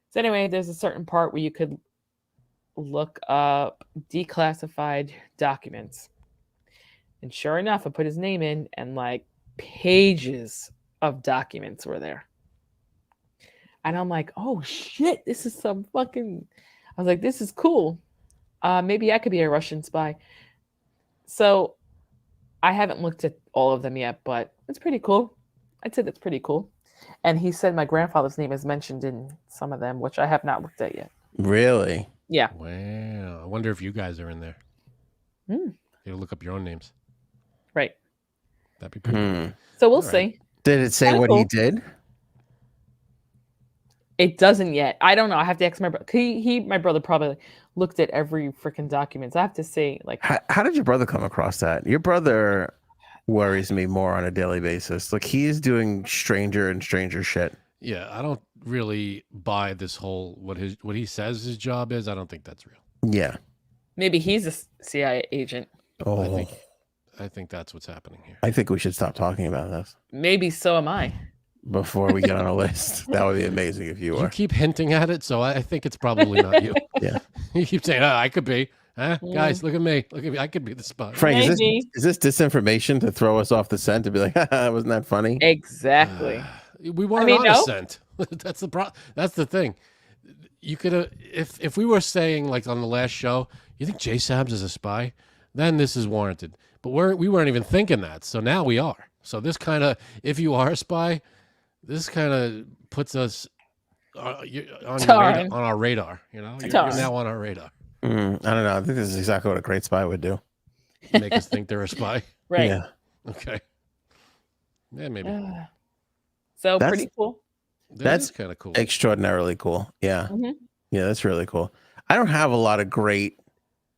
So anyway, there's a certain part where you could look up declassified documents. And sure enough, I put his name in and like pages of documents were there. And I'm like, oh shit, this is some fucking. I was like, this is cool. Maybe I could be a Russian spy. So I haven't looked at all of them yet, but it's pretty cool. I'd say that's pretty cool. And he said my grandfather's name is mentioned in some of them, which I have not looked at yet. Really? Yeah. Wow. I wonder if you guys are in there. You'll look up your own names. Right. That'd be pretty cool. So we'll All right. see. Did it say Kinda what he cool. did? It doesn't yet. I don't know. I have to ask my brother. My brother probably looked at every freaking documents. I have to say, like, How did your brother come across that? Your brother worries me more on a daily basis. Like he's doing stranger and stranger shit. Yeah, I don't really buy this whole what he says his job is. I don't think that's real. Yeah. maybe he's a CIA agent. Oh, I think that's what's happening here. I think we should stop talking about this Maybe so am I. before we get on a list. That would be amazing if you You were. keep hinting at it, so I think it's probably not you. Yeah. You keep saying, "Oh, I could be." Huh? Guys, look at me. Look at me. I could be the spy. Frank, Maybe. is this disinformation to throw us off the scent to be like, wasn't that funny? Exactly. We weren't mean, on no. a scent. That's the That's the thing. You could if we were saying like on the last show, you think Jay Sabs is a spy, then this is warranted. But we weren't even thinking that. So now we are. So this kind of, if you are a spy, this kind of puts us on our radar. You know, you're now on our radar. I don't know. I think this is exactly what a great spy would do. Make us think they're a spy. Right. Yeah. Okay. Yeah, maybe. So That's- pretty cool. That's kind of cool. Extraordinarily cool. Yeah. Mhm. Yeah, that's really cool. I don't have a lot of great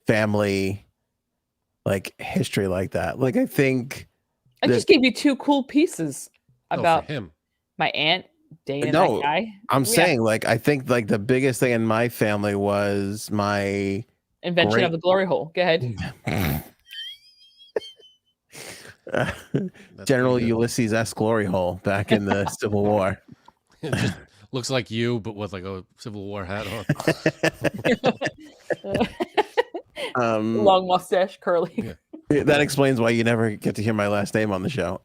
family like history like that. Like I think I just gave you two cool pieces about for him. my aunt dating No, that guy. I'm saying like I think like the biggest thing in my family was my Invention great- of the glory hole. Go ahead. General pretty good. Ulysses S. Glory Hole back in the Civil War. It just looks like you, but with like a Civil War hat on. Long mustache, curly. Yeah. That explains why you never get to hear my last name on the show.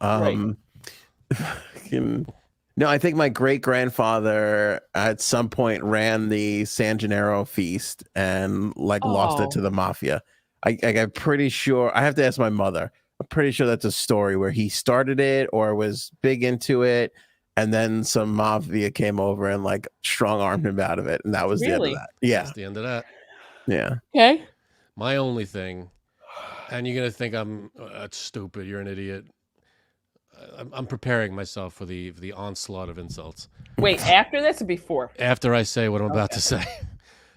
No, I think my great grandfather at some point ran the San Gennaro feast and like lost it to the mafia. I'm pretty sure. I have to ask my mother. I'm pretty sure that's a story where he started it or was big into it, and then some mafia came over and like strong armed him out of it, and that was the end of that. Yeah, That's the end of that. yeah. Okay. My only thing, and you're gonna think I'm stupid. You're an idiot. I'm preparing myself for the onslaught of insults. Wait, after this or before? After I say what I'm about to say.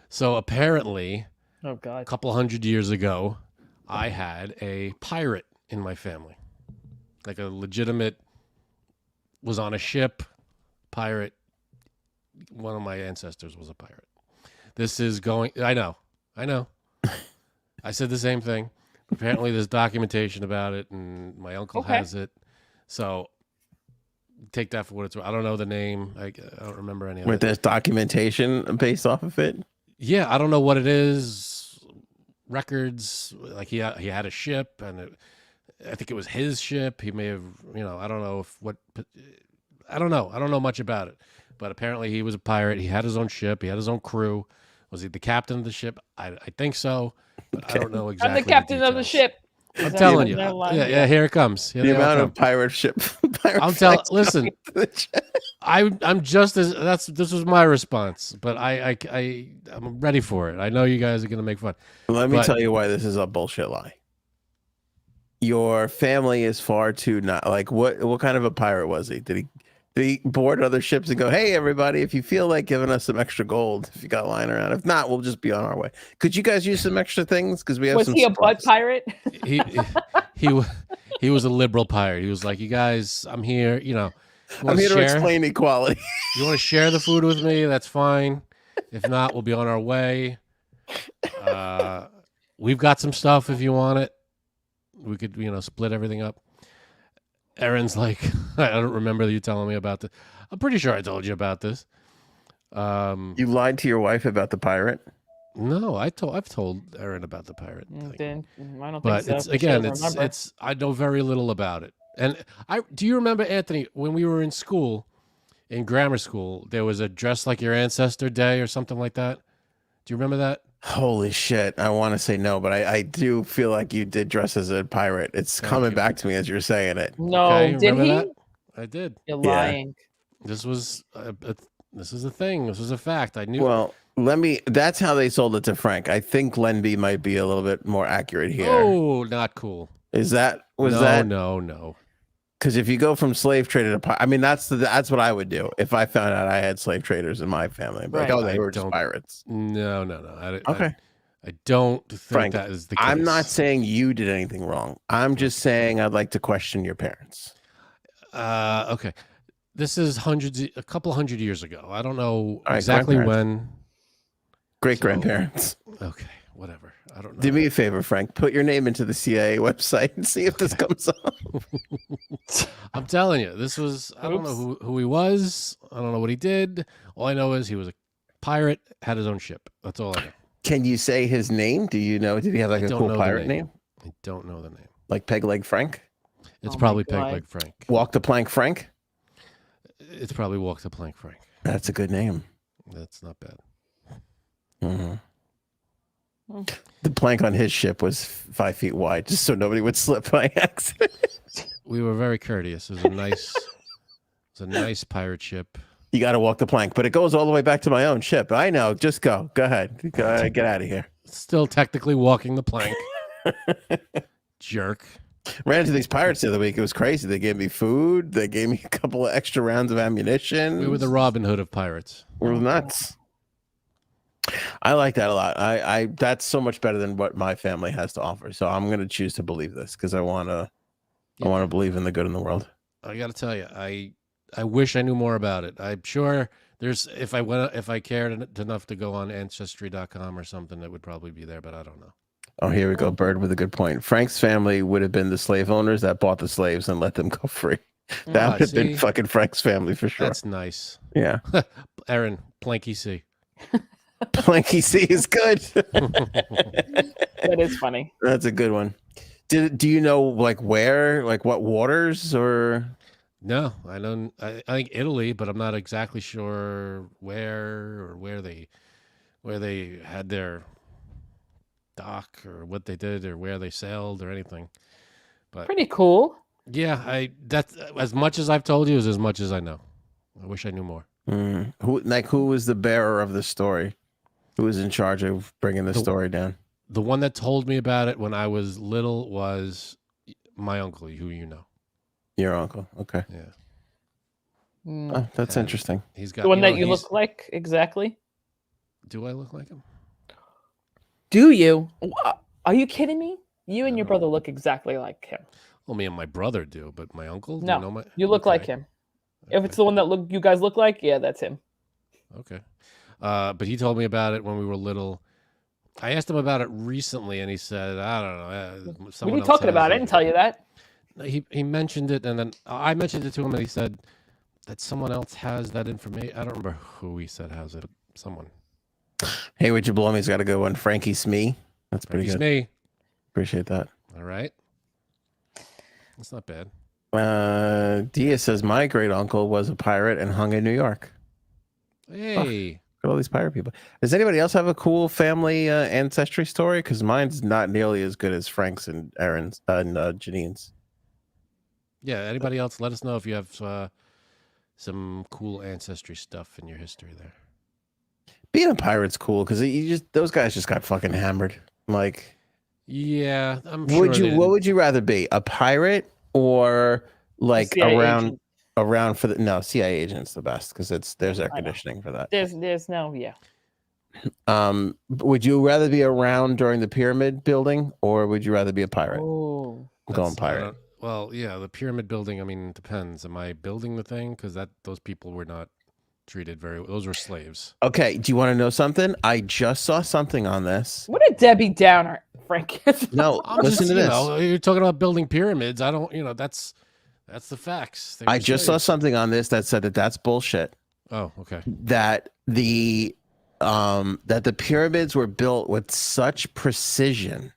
So apparently, Oh God. a couple hundred years ago, I had a pirate in my family, like a legitimate. Was on a ship, pirate. One of my ancestors was a pirate. This is going. I know. I said the same thing. Apparently, there's documentation about it, and my uncle has it. So take that for what it's worth. I don't know the name. I don't remember any of Wait, it. there's documentation based off of it. Yeah, I don't know what it is. Records, like he had a ship, and I think it was his ship. He may have, I don't know I don't know. I don't know much about it, but apparently he was a pirate. He had his own ship. He had his own crew. Was he the captain of the ship? I think so, but I don't know exactly. I'm the captain of the ship. I'm telling you. Yeah, here it comes. Here The amount of pirate ship. I'm telling. Listen, I'm just as this was my response, but I'm ready for it. I know you guys are gonna make fun. Let me tell you why this is a bullshit lie. your family is far too not like what kind of a pirate was he? Did he board other ships and go, hey everybody, if you feel like giving us some extra gold, if you got lying around, if not, we'll just be on our way. Could you guys use some extra things? Because we have Was some he a butt supplies. pirate? He was a liberal pirate. He was like, you guys, I'm here. You know, you I'm wanna here to share? explain equality. You want to share the food with me? That's fine. If not, we'll be on our way. We've got some stuff if you want it. We could, split everything up. Erin's like, I don't remember you telling me about this. I'm pretty sure I told you about this. You lied to your wife about the pirate? No, I've told Erin about the pirate thing. I don't But think it's so. She again, doesn't remember. it's I know very little about it. And do you remember, Anthony, when we were in school, in grammar school, there was a dress like your ancestor day or something like that? Do you remember that? Holy shit. I want to say no, but I do feel like you did dress as a pirate. It's coming you. back to me as you're saying it. No, Okay, did remember he? that? I did. You're Yeah. lying. This was this is a thing. This was a fact. I knew. Well, that's how they sold it to Frank. I think Lenby might be a little bit more accurate here. Oh, not cool. Was that? No. Because if you go from slave trader to pirate, I mean, that's what I would do if I found out I had slave traders in my family. But Right. like, oh, they were just pirates. No. Okay. I don't think Frank, that is the case. I'm not saying you did anything wrong. I'm just saying I'd like to question your parents. Okay. This is a couple hundred years ago. I don't know right, exactly grandparents. when. Great grandparents. Okay, whatever. I don't know. Do me a favor, Frank. Put your name into the CIA website and see if this comes up. I'm telling you, this was. I don't know who he was. I don't know what he did. All I know is he was a pirate, had his own ship. That's all I know. Can you say his name? Do you know? Did he have like I a don't cool know the pirate name. name? I don't know the name. Like Peg Leg Frank? It's Oh my probably God. Peg Leg Frank. Walk the Plank Frank? It's probably Walk the Plank Frank. That's a good name. That's not bad. Mhm. The plank on his ship was 5 feet wide, just so nobody would slip by accident. We were very courteous. It was a nice pirate ship. You got to walk the plank, but it goes all the way back to my own ship. I know. Just go. Go ahead. Get out of here. Still technically walking the plank. Jerk. Ran into these pirates the other week. It was crazy. They gave me food. They gave me a couple of extra rounds of ammunition. We were the Robin Hood of pirates. It was nuts. I like that a lot. I that's so much better than what my family has to offer. So I'm going to choose to believe this because I want to believe in the good in the world. I got to tell you, I wish I knew more about it. I'm sure there's if I cared enough to go on ancestry.com or something, it would probably be there, but I don't know. Oh, here we go. Bird with a good point. Frank's family would have been the slave owners that bought the slaves and let them go free. That would have been fucking Frank's family for sure. That's nice. Yeah. Aaron, Planky C. Planky C is good. That is funny. That's a good one. Do you know like where, like what waters or? No, I don't. I think Italy, but I'm not exactly sure where they had their dock or what they did or where they sailed or anything. But Pretty cool. yeah, that's as much as I've told you is as much as I know. I wish I knew more. Who was the bearer of the story? Who was in charge of bringing the story down? The one that told me about it when I was little was my uncle, who you know. Your uncle. Okay. Yeah. Oh, that's interesting. He's got The one that you look like exactly. Do I look like him? Do you? Are you kidding me? You and your brother look exactly like him. Well, me and my brother do, but my uncle? No, you know you look like him. If it's the one that you guys look like, yeah, that's him. Okay. But he told me about it when we were little. I asked him about it recently, and he said, I don't know. What are you talking about? I didn't tell you that. He mentioned it, and then I mentioned it to him, and he said that someone else has that information. I don't remember who he said has it, but someone. Hey, would you blow me? He's got to go on Frankie Smee. That's pretty good. Me. Appreciate that. All right. That's not bad. Dia says my great uncle was a pirate and hung in New York. Hey. Look at all these pirate people. Does anybody else have a cool family ancestry story? Because mine's not nearly as good as Frank's and Aaron's and Janine's. Yeah. Anybody else? Let us know if you have some cool ancestry stuff in your history there. Being a pirate's cool because those guys just got fucking hammered. Like, Yeah, I'm sure. What would you rather be, a pirate or like CIA agent. around for the no CIA agent's the best because there's air I know. conditioning for that. There's no Would you rather be around during the pyramid building or would you rather be a pirate? Oh, I'm going pirate. Well, yeah, the pyramid building. I mean, it depends. Am I building the thing? Because those people were not treated very well. Those were slaves. Okay, do you want to know something? I just saw something on this. what a Debbie Downer, Frank. No, I'm listen just, to you this. know, you're talking about building pyramids. I don't, that's the facts. They I were just saw slaves. something on this that said that that's bullshit. Oh, okay. That the pyramids were built with such precision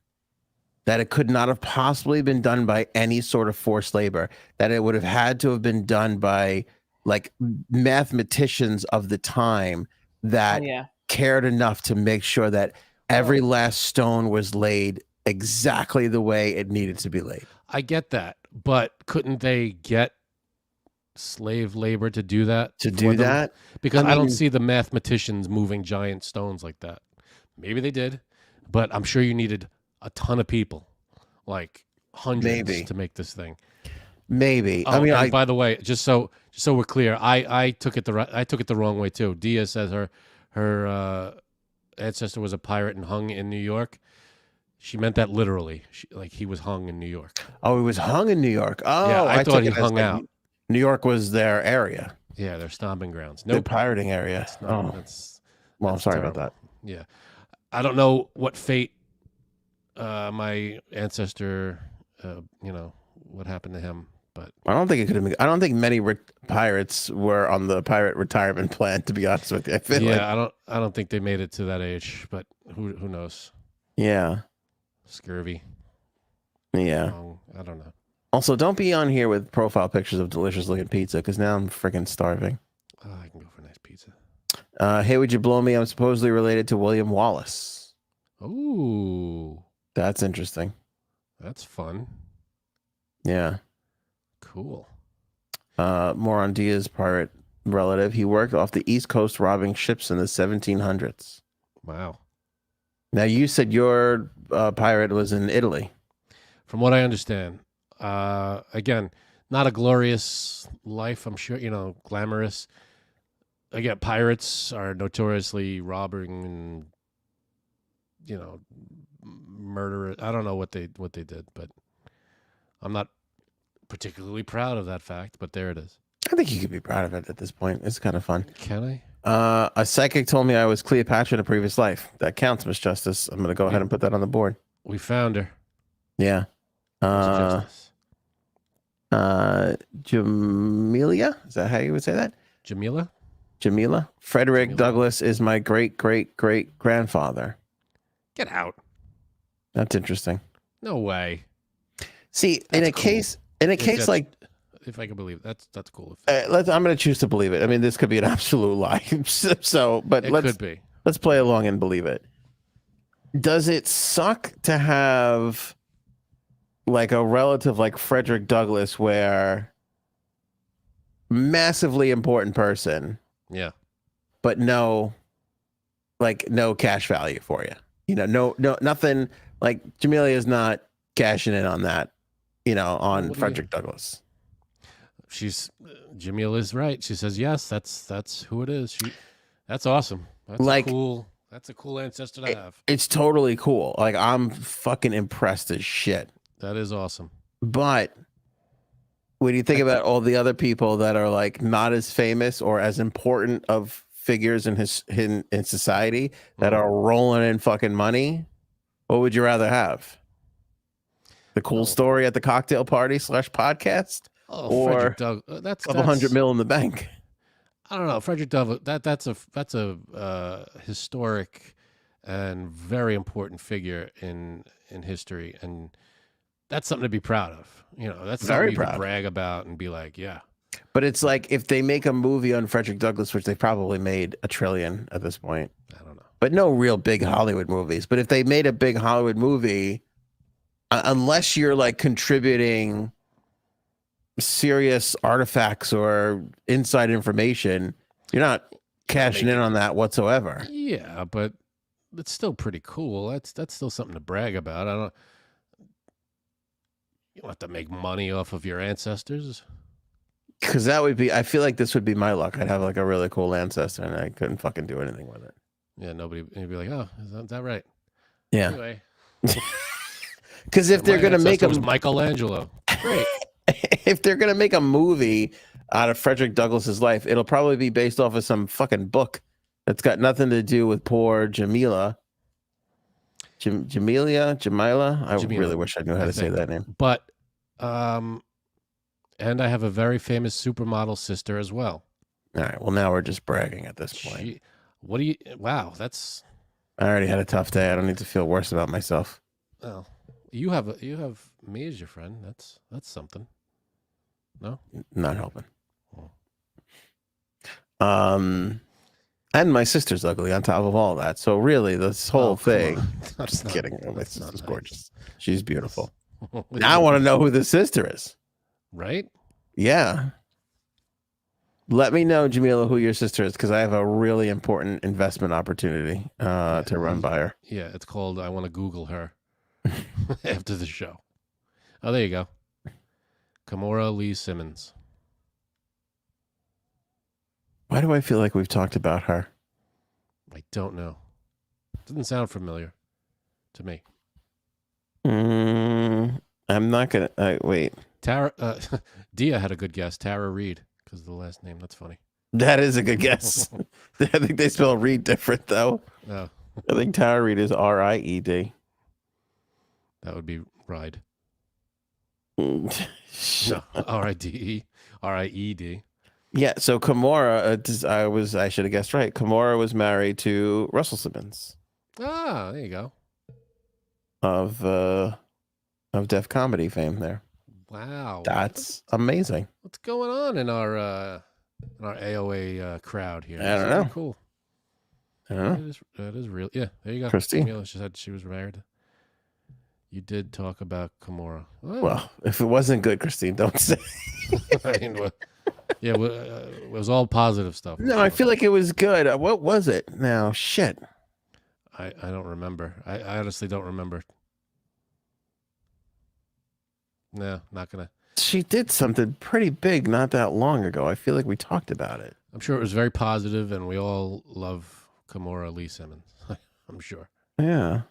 that it could not have possibly been done by any sort of forced labor, that it would have had to have been done by like mathematicians of the time that cared enough to make sure that every last stone was laid exactly the way it needed to be laid. I get that, but couldn't they get slave labor to do that? Because I don't see the mathematicians moving giant stones like that. Maybe they did, but I'm sure you needed a ton of people, like hundreds, to make this thing. Maybe. Oh, I mean, by the way, just so we're clear, I took it the wrong way too. Dia says her ancestor was a pirate and hung in New York. She meant that literally. He was hung in New York. Oh, he was hung in New York. Oh, yeah, I thought he hung out. New York was their area. Yeah, their stomping grounds. Their pirating area. Well, I'm sorry about that. Yeah, I don't know what fate my ancestor, what happened to him, but I don't think it could have been. I don't think many pirates were on the pirate retirement plan. To be honest with you, I don't think they made it to that age. But who knows? Yeah, scurvy. Yeah, I don't know. Also, don't be on here with profile pictures of delicious looking pizza because now I'm freaking starving. I can go for a nice pizza. Hey, would you blow me? I'm supposedly related to William Wallace. Ooh, that's interesting. That's fun. Yeah. Cool. More on Dia's pirate relative. He worked off the East Coast robbing ships in the 1700s. Wow. Now, you said your pirate was in Italy. From what I understand. Again, not a glorious life, I'm sure, glamorous. Again, pirates are notoriously robbing and, murderous. I don't know what they did, but I'm not particularly proud of that fact, but there it is. I think you could be proud of it at this point. It's kind of fun. Can I? A psychic told me I was Cleopatra in a previous life. That counts, Miss Justice. I'm going to go ahead and put that on the board. We found her. Yeah. Jamelia? Is that how you would say that? Jamila? Frederick Douglass is my great grandfather. Get out. That's interesting. No way. See, in a case like, if I can believe it, that's cool. I'm going to choose to believe it. I mean, this could be an absolute lie. But it could be. Let's play along and believe it. Does it suck to have like a relative like Frederick Douglass, where massively important person, but no cash value for you, no nothing, like Jamelia is not cashing in on that, on Frederick Douglass. Jamil is right. She says yes. That's who it is. That's awesome. That's a cool ancestor to have. It's totally cool. Like, I'm fucking impressed as shit. That is awesome. But when you think about all the other people that are like not as famous or as important of figures in society that are rolling in fucking money, what would you rather have? The cool story at the cocktail party / podcast, or that's a couple $100 million in the bank? I don't know, Frederick Douglass. That's a historic and very important figure in history, and that's something to be proud of. That's something you can brag about and be like, yeah. But it's like if they make a movie on Frederick Douglass, which they probably made $1 trillion at this point. I don't know. But no real big Hollywood movies. But if they made a big Hollywood movie, unless you're like contributing serious artifacts or inside information, you're not cashing in on that whatsoever. Yeah, but it's still pretty cool. That's still something to brag about. You don't have to make money off of your ancestors. Because that would be, I feel like this would be my luck. I'd have like a really cool ancestor and I couldn't fucking do anything with it. Yeah, would be like, oh, is that right? Yeah. Anyway, because if they're gonna make a Michelangelo, great. If they're gonna make a movie out of Frederick Douglass's life, it'll probably be based off of some fucking book that's got nothing to do with poor Jamila. Jamila. I really wish I knew how to say that name. But, and I have a very famous supermodel sister as well. All right. Well, now we're just bragging at this point. Wow, that's. I already had a tough day. I don't need to feel worse about myself. Oh, you have me as your friend. That's something. No, not helping. And my sister's ugly on top of all that. So really, this whole thing. I'm just kidding. My sister's gorgeous. She's beautiful. Now I want to know who the sister is. Right? Yeah. Let me know, Jamila, who your sister is, because I have a really important investment opportunity to run by her. Yeah, it's called I Want to Google Her after the show. Oh, there you go. Kimora Lee Simmons. Why do I feel like we've talked about her? I don't know. Doesn't sound familiar to me. I'm not going to... wait. Tara... Dia had a good guess. Tara Reid. Because of the last name. That's funny. That is a good guess. I think they spell Reed different, though. Oh. I think Tara Reid is R-I-E-D. That would be Ride. No, R-I-D-E. R-I-E-D. Yeah, so Kimora, I should have guessed right. Kimora was married to Russell Simmons. Ah, there you go. Of Def Comedy fame there. Wow. That's amazing. What's going on in our AOA crowd here? I don't know. Cool. I don't know. That is real. Yeah, there you go. Christine. Camila, she said she was married. You did talk about Kimora. Oh. Well, if it wasn't good, Christine, don't say. I mean, it was all positive stuff. No, I feel like it was good. What was it? Now, shit. I don't remember. I honestly don't remember. No, not gonna. She did something pretty big not that long ago. I feel like we talked about it. I'm sure it was very positive, and we all love Kimora Lee Simmons. I'm sure. Yeah.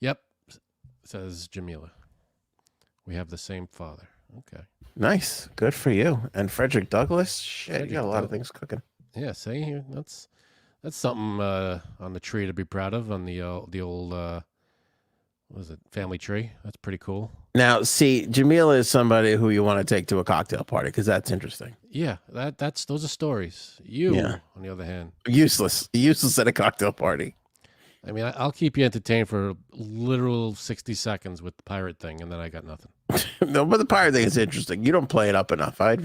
Yep, says Jamila. We have the same father. Okay. Nice. Good for you. And Frederick Douglass. Shit, you got a lot of things cooking. Yeah, see here. That's something on the tree to be proud of. On the old what is it, family tree? That's pretty cool. Now, see, Jamila is somebody who you want to take to a cocktail party because that's interesting. Yeah, those are stories. You, on the other hand, useless at a cocktail party. I mean, I'll keep you entertained for literal 60 seconds with the pirate thing, and then I got nothing. No, but the pirate thing is interesting. You don't play it up enough. I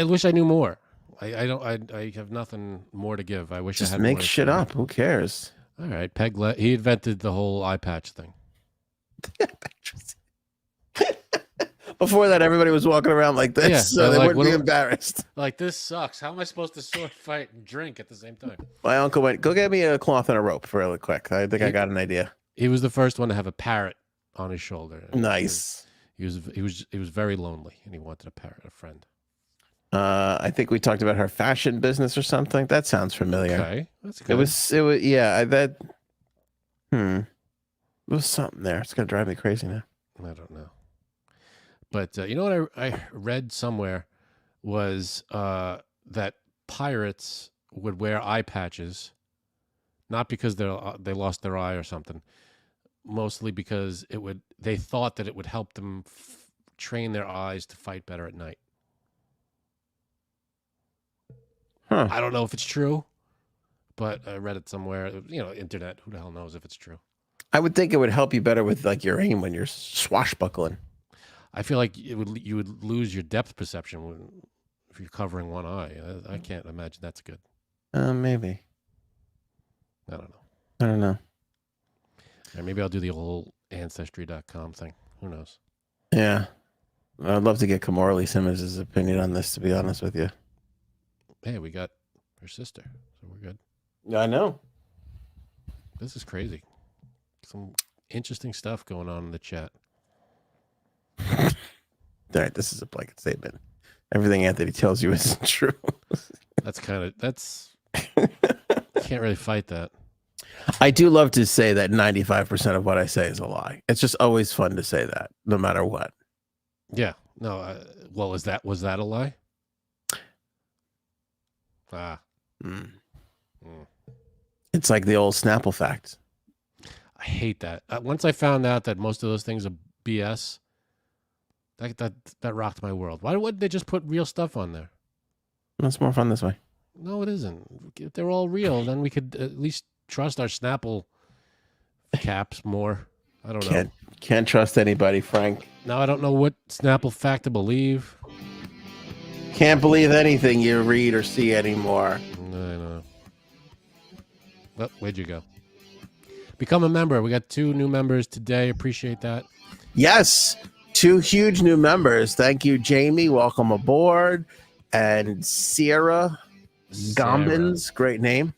wish I knew more. I don't. I have nothing more to give. I wish just I had. Make more shit up. Who cares? All right, he invented the whole eye patch thing. Before that, everybody was walking around like this, so they wouldn't be embarrassed. Like, this sucks. How am I supposed to sword fight and drink at the same time? My uncle went, go get me a cloth and a rope really quick. I think I got an idea. He was the first one to have a parrot on his shoulder. Nice. He was very lonely, and he wanted a parrot, a friend. I think we talked about her fashion business or something. That sounds familiar. Okay, that's good. It was yeah. It was something there. It's gonna drive me crazy now. I don't know. But you know what I read somewhere was that pirates would wear eye patches, not because they lost their eye or something, mostly because they thought that it would help them train their eyes to fight better at night. Huh. I don't know if it's true, but I read it somewhere. Internet. Who the hell knows if it's true? I would think it would help you better with like your aim when you're swashbuckling. I feel like you would lose your depth perception if you're covering one eye. I can't imagine that's good. Maybe. I don't know. Or maybe I'll do the old Ancestry.com thing. Who knows? Yeah. I'd love to get Kimora Lee Simmons' opinion on this, to be honest with you. Hey, we got her sister, so we're good. I know. This is crazy. Some interesting stuff going on in the chat. All right, this is a blanket statement. Everything Anthony tells you isn't true. That's can't really fight that. I do love to say that 95% of what I say is a lie. It's just always fun to say that, no matter what. Yeah. No. Well, was that a lie? Ah. Mm. It's like the old Snapple fact. I hate that. Once I found out that most of those things are BS, that rocked my world. Why wouldn't they just put real stuff on there? That's more fun this way. No, it isn't. If they're all real, then we could at least trust our Snapple caps more. I don't know. Can't trust anybody, Frank. Now I don't know what Snapple fact to believe. Can't believe anything you read or see anymore. I know. Well, where'd you go? Become a member. We got 2 new members today. Appreciate that. Yes, 2 huge new members. Thank you, Jamie. Welcome aboard. And Sierra Gombins, great name.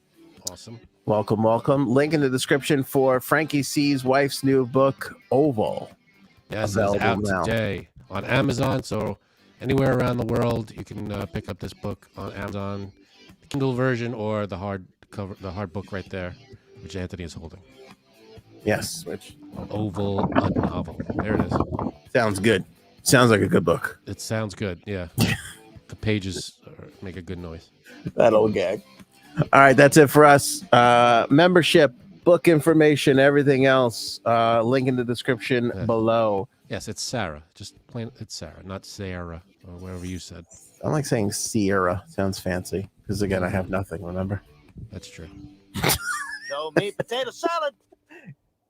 Awesome. Welcome, welcome. Link in the description for Frankie C's wife's new book, Oval. Yes, it's out today on Amazon. So anywhere around the world, you can pick up this book on Amazon, the Kindle version or the hard book right there, which Anthony is holding. Yes, which Oval, a novel. There it is. Sounds good. Sounds like a good book. It sounds good. Yeah. The pages make a good noise. That old gag. All right, that's it for us. Membership, book information, everything else. Link in the description below. Yes, it's Sarah. Just plain, it's Sarah, not Sarah or whatever you said. I like saying Sierra. Sounds fancy. Because again, I have nothing. Remember? That's true. Show me potato salad.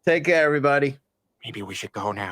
Take care, everybody. Maybe we should go now.